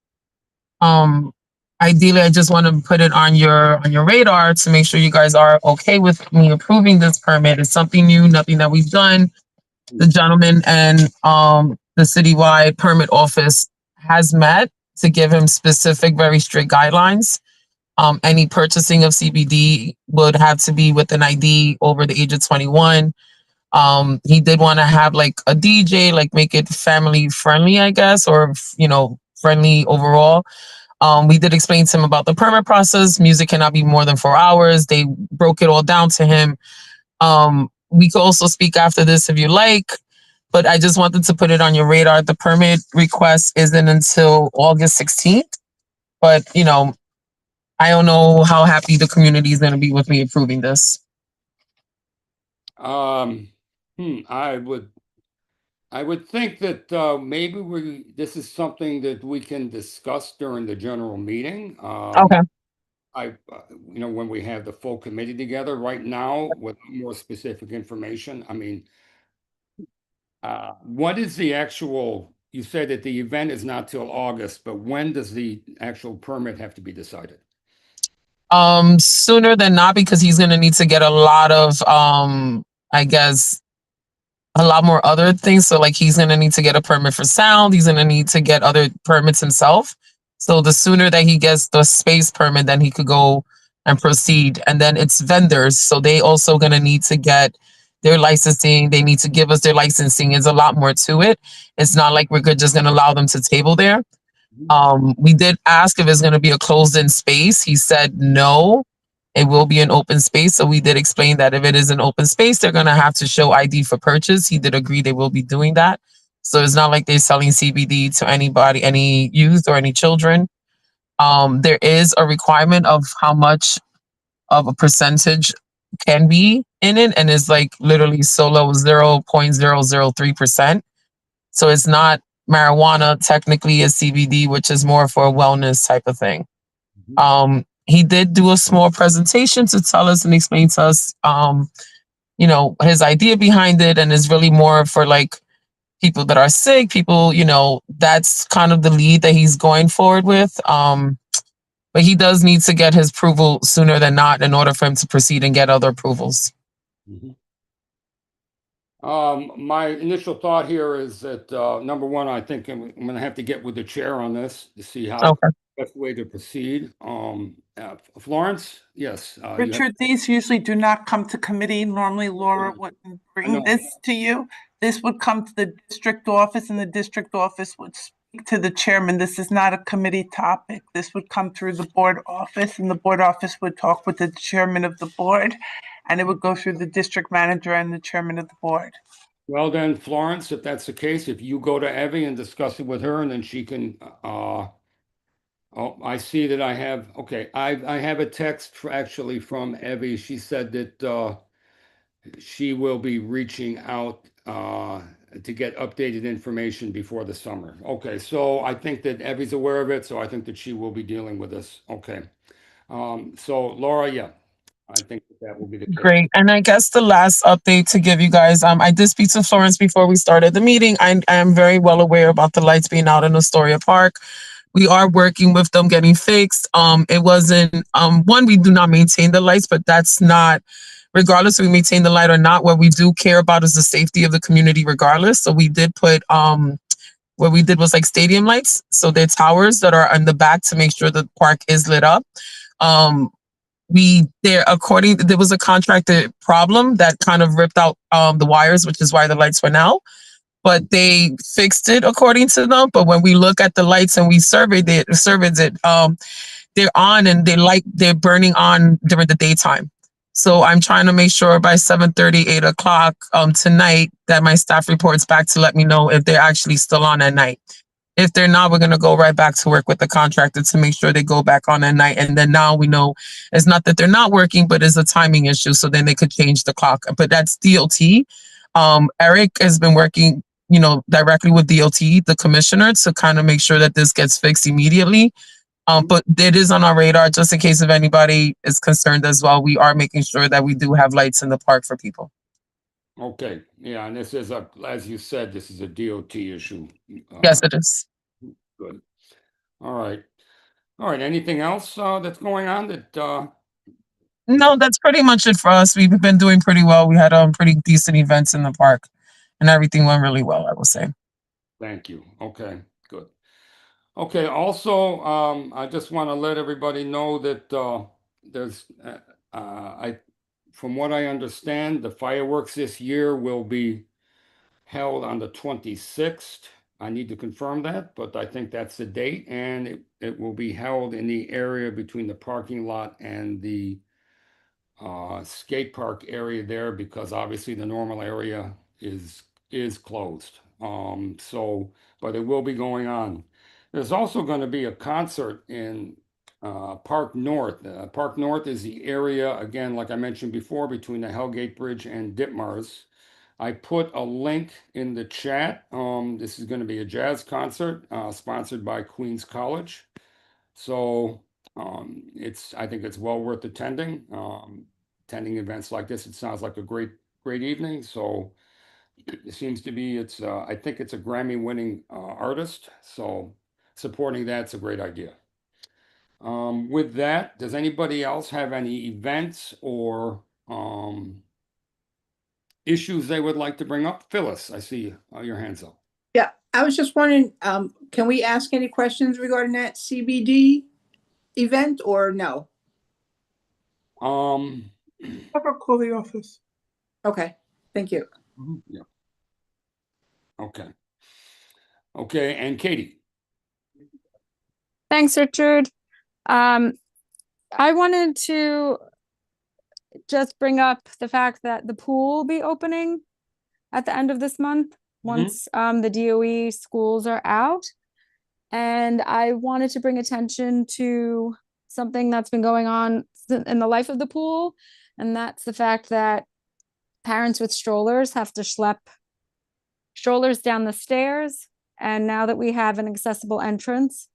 Ideally, I just want to put it on your radar to make sure you guys are okay with me approving this permit. It's something new, nothing that we've done. The gentleman and the citywide permit office has met to give him specific, very strict guidelines. Any purchasing of CBD would have to be with an ID over the age of 21. He did want to have like a DJ, like make it family friendly, I guess, or, friendly overall. We did explain to him about the permit process. Music cannot be more than 4 hours. They broke it all down to him. We could also speak after this if you like, but I just wanted to put it on your radar. The permit request isn't until August 16th, but I don't know how happy the community is going to be with me approving this. I would think that maybe this is something that we can discuss during the general meeting. Okay. When we have the full committee together. Right now, with more specific information, I mean, what is the actual? You said that the event is not till August, but when does the actual permit have to be decided? Sooner than not, because he's going to need to get a lot of, I guess, a lot more other things. So like he's going to need to get a permit for sound. He's going to need to get other permits himself. So the sooner that he gets the space permit, then he could go and proceed. And then it's vendors. So they also going to need to get their licensing. They need to give us their licensing. There's a lot more to it. It's not like we're just going to allow them to table there. We did ask if it's going to be a closed-in space. He said no, it will be an open space. So we did explain that if it is an open space, they're going to have to show ID for purchase. He did agree they will be doing that. So it's not like they're selling CBD to anybody, any youth or any children. There is a requirement of how much of a percentage can be in it, and it's like literally solo 0.003%. So it's not marijuana, technically is CBD, which is more for a wellness type of thing. He did do a small presentation to tell us and explain to us, his idea behind it, and is really more for like people that are sick, people, that's kind of the lead that he's going forward with. But he does need to get his approval sooner than not in order for him to proceed and get other approvals. My initial thought here is that number one, I think I'm going to have to get with the chair on this to see how best way to proceed. Florence, yes. Richard, these usually do not come to committee. Normally Laura wouldn't bring this to you. This would come to the district office, and the district office would speak to the chairman. This is not a committee topic. This would come through the board office, and the board office would talk with the chairman of the board, and it would go through the district manager and the chairman of the board. Well then, Florence, if that's the case, if you go to Evie and discuss it with her, and then she can, I see that I have a text actually from Evie. She said that she will be reaching out to get updated information before the summer. Okay, so I think that Evie's aware of it, so I think that she will be dealing with this. Okay. So Laura, yeah, I think that will be the case. Great. And I guess the last update to give you guys, I did speak to Florence before we started the meeting. I am very well aware about the lights being out in Astoria Park. We are working with them getting fixed. It wasn't, one, we do not maintain the lights, but that's not, regardless if we maintain the light or not, what we do care about is the safety of the community regardless. So we did put, what we did was like stadium lights. So they're towers that are in the back to make sure the park is lit up. There was a contracted problem that kind of ripped out the wires, which is why the lights went out. But they fixed it according to them. But when we look at the lights and we surveyed it, they're on and they're burning on during the daytime. So I'm trying to make sure by 7:30, 8 o'clock tonight that my staff reports back to let me know if they're actually still on at night. If they're not, we're going to go right back to work with the contractor to make sure they go back on at night. And then now we know it's not that they're not working, but it's a timing issue. So then they could change the clock. But that's DOT. Eric has been working, directly with DOT, the commissioner, to kind of make sure that this gets fixed immediately. But it is on our radar, just in case if anybody is concerned as well. We are making sure that we do have lights in the park for people. Okay, yeah, and this is as you said, this is a DOT issue. Yes, it is. Good. All right. Anything else that's going on that? No, that's pretty much it for us. We've been doing pretty well. We had pretty decent events in the park, and everything went really well, I will say. Thank you. Okay, good. Okay, also, I just want to let everybody know that from what I understand, the fireworks this year will be held on the 26th. I need to confirm that, but I think that's the date, and it will be held in the area between the parking lot and the skate park area there, because obviously the normal area is closed. But it will be going on. There's also going to be a concert in Park North. Park North is the area, again, like I mentioned before, between the Hellgate Bridge and Ditmars. I put a link in the chat. This is going to be a jazz concert sponsored by Queens College. So I think it's well worth attending. Attending events like this, it sounds like a great evening. So it seems to be, I think it's a Grammy-winning artist. So supporting that's a great idea. With that, does anybody else have any events or issues they would like to bring up? Phyllis, I see your hands up. Yeah, I was just wondering, can we ask any questions regarding that CBD event or no? Have her call the office. Okay, thank you. Yeah. Okay. Okay, and Katie. Thanks, Richard. I wanted to just bring up the fact that the pool will be opening at the end of this month, once the DOE schools are out. And I wanted to bring attention to something that's been going on in the life of the pool, and that's the fact that parents with strollers have to schlep strollers down the stairs. And now that we have an accessible entrance,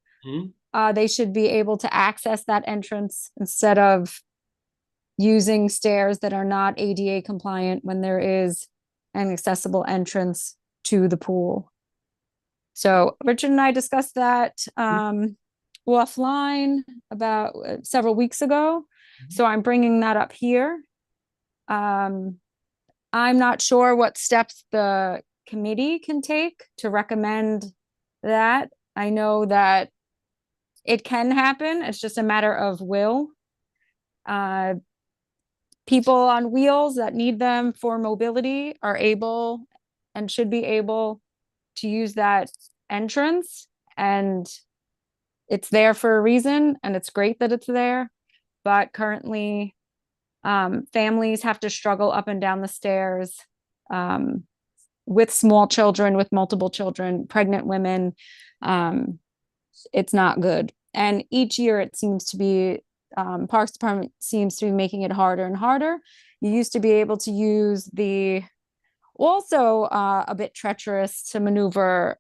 they should be able to access that entrance instead of using stairs that are not ADA compliant when there is an accessible entrance to the pool. So Richard and I discussed that offline about several weeks ago. So I'm bringing that up here. I'm not sure what steps the committee can take to recommend that. I know that it can happen. It's just a matter of will. People on wheels that need them for mobility are able and should be able to use that entrance, and it's there for a reason, and it's great that it's there. But currently, families have to struggle up and down the stairs with small children, with multiple children, pregnant women. It's not good. And each year it seems to be, Parks Department seems to be making it harder and harder. You used to be able to use also a bit treacherous to maneuver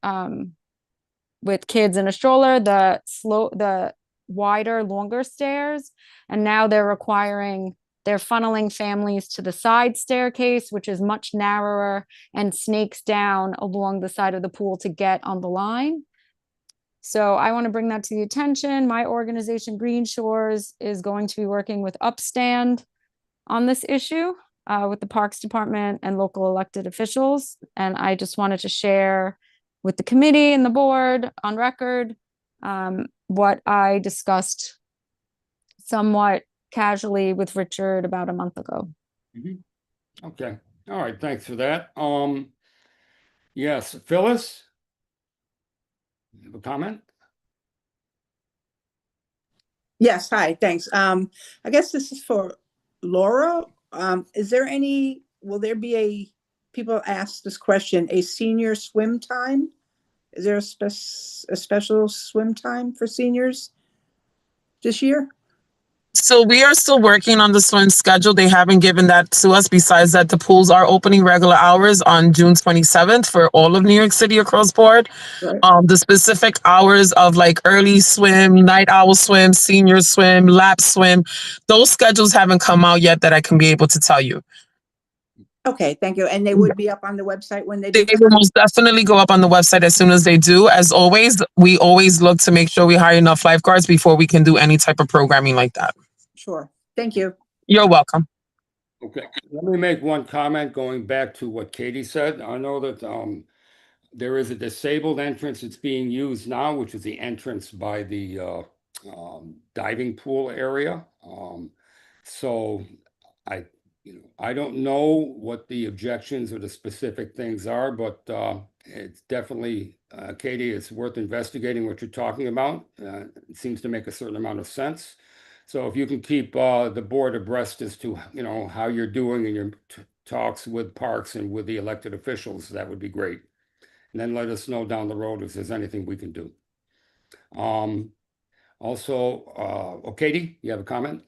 with kids in a stroller, the wider, longer stairs. And now they're funneling families to the side staircase, which is much narrower and snakes down along the side of the pool to get on the line. So I want to bring that to the attention. My organization, Green Shores, is going to be working with Upstand on this issue with the Parks Department and local elected officials. And I just wanted to share with the committee and the board on record what I discussed somewhat casually with Richard about a month ago. Okay. All right. Thanks for that. Yes, Phyllis, you have a comment? Yes, hi, thanks. I guess this is for Laura. Will there be people ask this question, a senior swim time? Is there a special swim time for seniors this year? So we are still working on the swim schedule. They haven't given that to us. Besides that, the pools are opening regular hours on June 27th for all of New York City across board. Right. The specific hours of like early swim, night owl swim, senior swim, lap swim, those schedules haven't come out yet that I can be able to tell you. Okay, thank you. And they would be up on the website when they do? They will most definitely go up on the website as soon as they do. As always, we always look to make sure we hire enough lifeguards before we can do any type of programming like that. Sure. Thank you. You're welcome. Okay. Let me make one comment going back to what Katie said. I know that there is a disabled entrance that's being used now, which is the entrance by the diving pool area. So I don't know what the objections or the specific things are, but it's definitely, Katie, it's worth investigating what you're talking about. It seems to make a certain amount of sense. So if you can keep the board abreast as to, how you're doing in your talks with parks and with the elected officials, that would be great. And then let us know down the road if there's anything we can do. Also, Katie, you have a comment?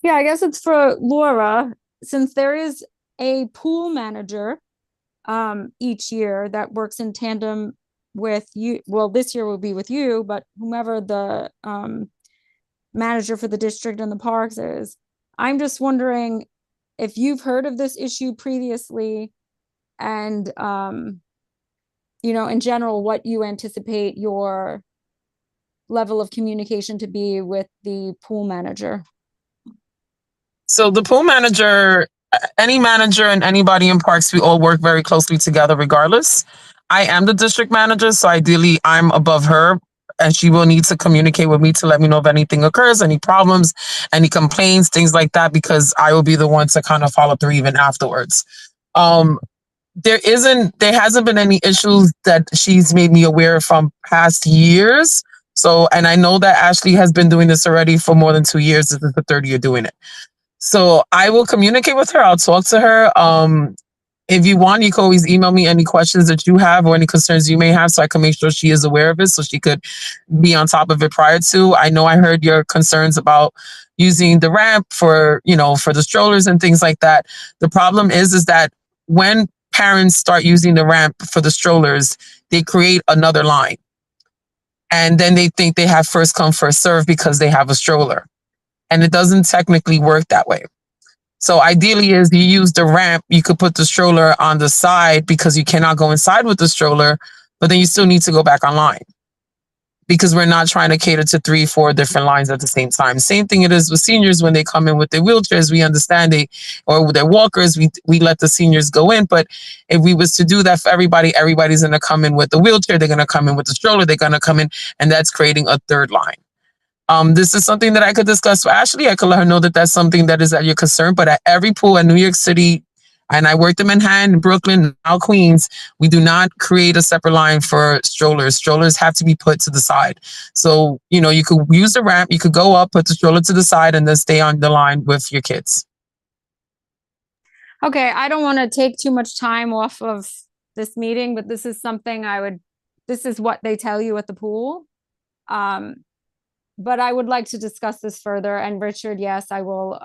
Yeah, I guess it's for Laura, since there is a pool manager each year that works in tandem with you. Well, this year will be with you, but whomever the manager for the district and the parks is. I'm just wondering if you've heard of this issue previously, and in general, what you anticipate your level of communication to be with the pool manager. So the pool manager, any manager and anybody in parks, we all work very closely together regardless. I am the district manager, so ideally I'm above her, and she will need to communicate with me to let me know if anything occurs, any problems, any complaints, things like that, because I will be the one to kind of follow through even afterwards. There hasn't been any issues that she's made me aware from past years. So, and I know that Ashley has been doing this already for more than 2 years. This is the third year doing it. So I will communicate with her. I'll talk to her. If you want, you can always email me any questions that you have or any concerns you may have, so I can make sure she is aware of it, so she could be on top of it prior to. I know I heard your concerns about using the ramp for the strollers and things like that. The problem is that when parents start using the ramp for the strollers, they create another line. And then they think they have first come, first serve because they have a stroller. And it doesn't technically work that way. So ideally is you use the ramp, you could put the stroller on the side because you cannot go inside with the stroller, but then you still need to go back online because we're not trying to cater to 3-4 different lines at the same time. Same thing it is with seniors when they come in with their wheelchairs. We understand or with their walkers, we let the seniors go in. But if we was to do that for everybody, everybody's going to come in with the wheelchair. They're going to come in with the stroller. They're going to come in, and that's creating a third line. This is something that I could discuss with Ashley. I could let her know that that's something that is at your concern. But at every pool in New York City, and I worked in Manhattan, Brooklyn, now Queens, we do not create a separate line for strollers. Strollers have to be put to the side. So, you could use the ramp, you could go up, put the stroller to the side, and then stay on the line with your kids. Okay, I don't want to take too much time off of this meeting, but this is something this is what they tell you at the pool. But I would like to discuss this further. And Richard, yes, I will.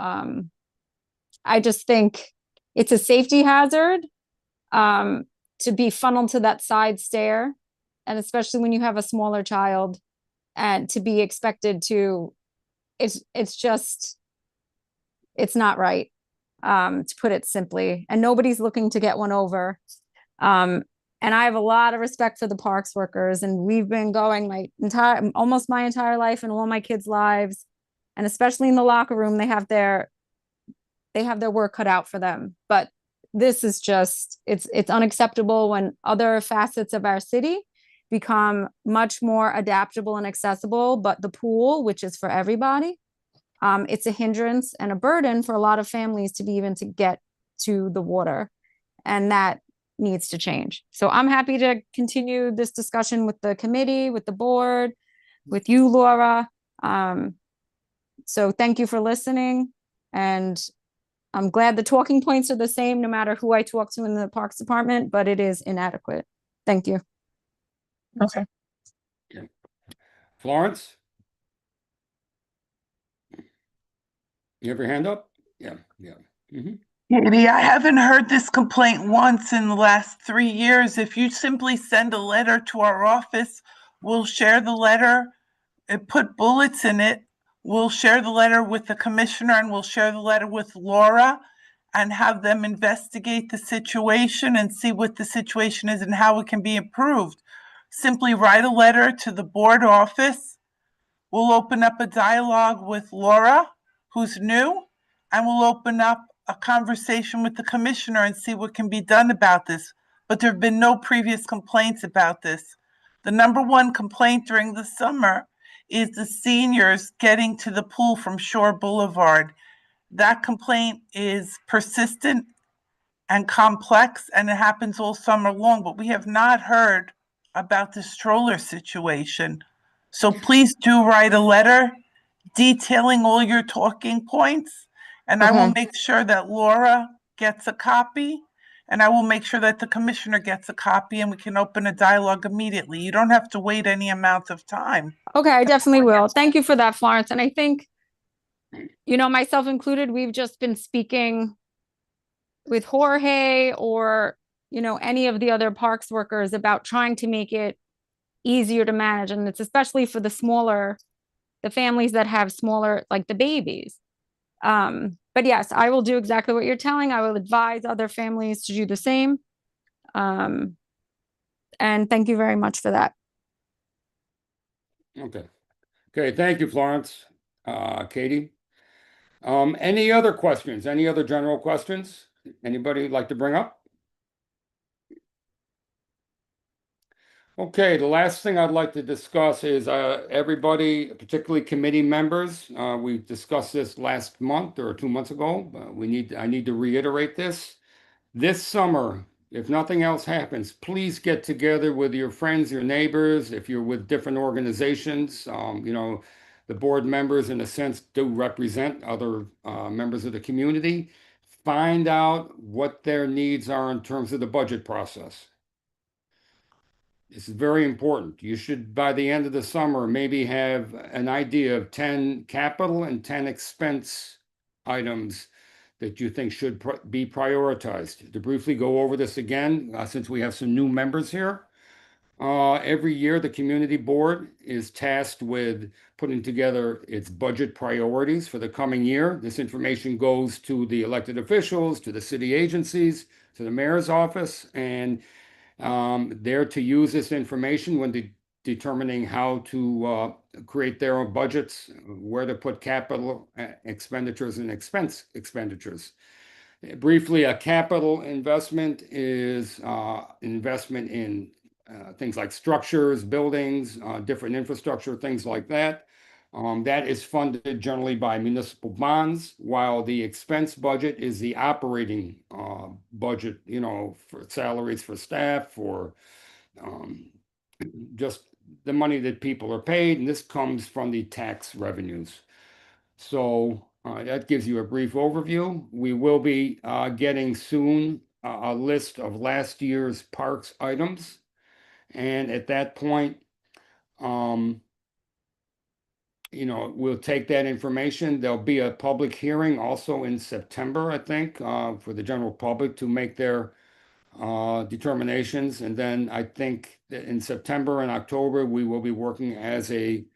I just think it's a safety hazard to be funneled to that side stair. And especially when you have a smaller child, and to be expected to, it's not right, to put it simply. And nobody's looking to get one over. And I have a lot of respect for the parks workers, and we've been going almost my entire life and all my kids' lives. And especially in the locker room, they have their work cut out for them. But this is it's unacceptable when other facets of our city become much more adaptable and accessible. But the pool, which is for everybody, it's a hindrance and a burden for a lot of families to get to the water. And that needs to change. So I'm happy to continue this discussion with the committee, with the board, with you, Laura. So thank you for listening. And I'm glad the talking points are the same no matter who I talk to in the Parks Department, but it is inadequate. Thank you. Okay. Florence? You have your hand up? Yeah. Mm-hmm. Katie, I haven't heard this complaint once in the last 3 years. If you simply send a letter to our office, we'll share the letter and put bullets in it. We'll share the letter with the commissioner, and we'll share the letter with Laura and have them investigate the situation and see what the situation is and how it can be improved. Simply write a letter to the board office. We'll open up a dialogue with Laura, who's new, and we'll open up a conversation with the commissioner and see what can be done about this. but there have been no previous complaints about this. The number one complaint during the summer is the seniors getting to the pool from Shore Boulevard. That complaint is persistent and complex, and it happens all summer long, but we have not heard about the stroller situation. So please do write a letter detailing all your talking points, and I will make sure that Laura gets a copy, and I will make sure that the commissioner gets a copy, and we can open a dialogue immediately. You don't have to wait any amount of time. Okay, I definitely will. Thank you for that, Florence. And I think, myself included, we've just been speaking with Jorge or, any of the other parks workers about trying to make it easier to manage. And it's especially for the families that have smaller, like the babies. But yes, I will do exactly what you're telling. I will advise other families to do the same. And thank you very much for that. Okay. Okay, thank you, Florence. Katie? Any other questions? Any other general questions? Anybody like to bring up? Okay, the last thing I'd like to discuss is everybody, particularly committee members, we discussed this last month or 2 months ago. I need to reiterate this. This summer, if nothing else happens, please get together with your friends, your neighbors. If you're with different organizations, the board members, in a sense, do represent other members of the community. Find out what their needs are in terms of the budget process. This is very important. You should, by the end of the summer, maybe have an idea of 10 capital and 10 expense items that you think should be prioritized. To briefly go over this again, since we have some new members here, every year the community board is tasked with putting together its budget priorities for the coming year. This information goes to the elected officials, to the city agencies, to the mayor's office, and they're to use this information when determining how to create their own budgets, where to put capital expenditures and expense expenditures. Briefly, a capital investment is investment in things like structures, buildings, different infrastructure, things like that. That is funded generally by municipal bonds, while the expense budget is the operating budget, for salaries for staff, for just the money that people are paid, and this comes from the tax revenues. So that gives you a brief overview. We will be getting soon a list of last year's parks items, and at that point, we'll take that information. There'll be a public hearing also in September, I think, for the general public to make their determinations. And then I think that in September and October, we will be working as in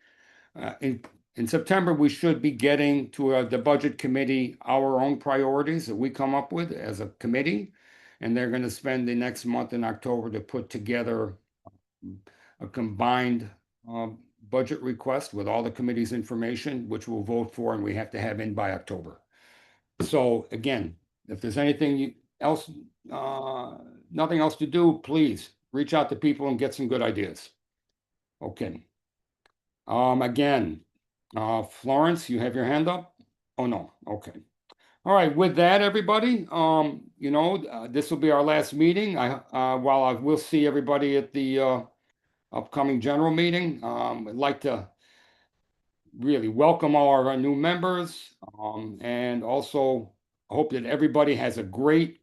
September, we should be getting to the budget committee our own priorities that we come up with as a committee. And they're going to spend the next month in October to put together a combined budget request with all the committee's information, which we'll vote for, and we have to have in by October. So again, if there's anything else, nothing else to do, please reach out to people and get some good ideas. Okay. Again, Florence, you have your hand up? Oh, no. Okay. All right. With that, everybody, this will be our last meeting. While I will see everybody at the upcoming general meeting, I'd like to really welcome all our new members, and also hope that everybody has a great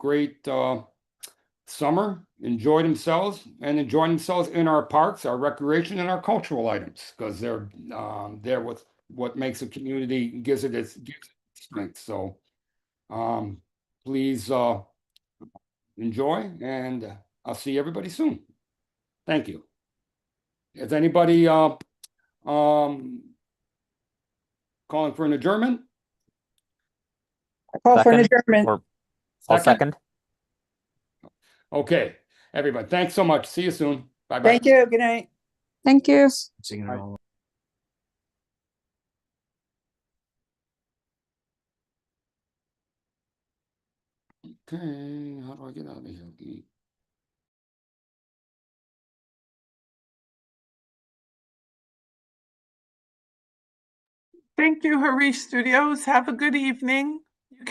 summer, enjoy themselves in our parks, our recreation, and our cultural items, because they're what makes a community, gives it its strength. So please enjoy, and I'll see everybody soon. Thank you. Is anybody calling for an adjournment? I call for an adjournment. I'll second. Okay, everybody, thanks so much. See you soon. Bye-bye. Thank you. Good night. Thank you. Okay, how do I get out of here? Thank you, Harish Studios. Have a good evening.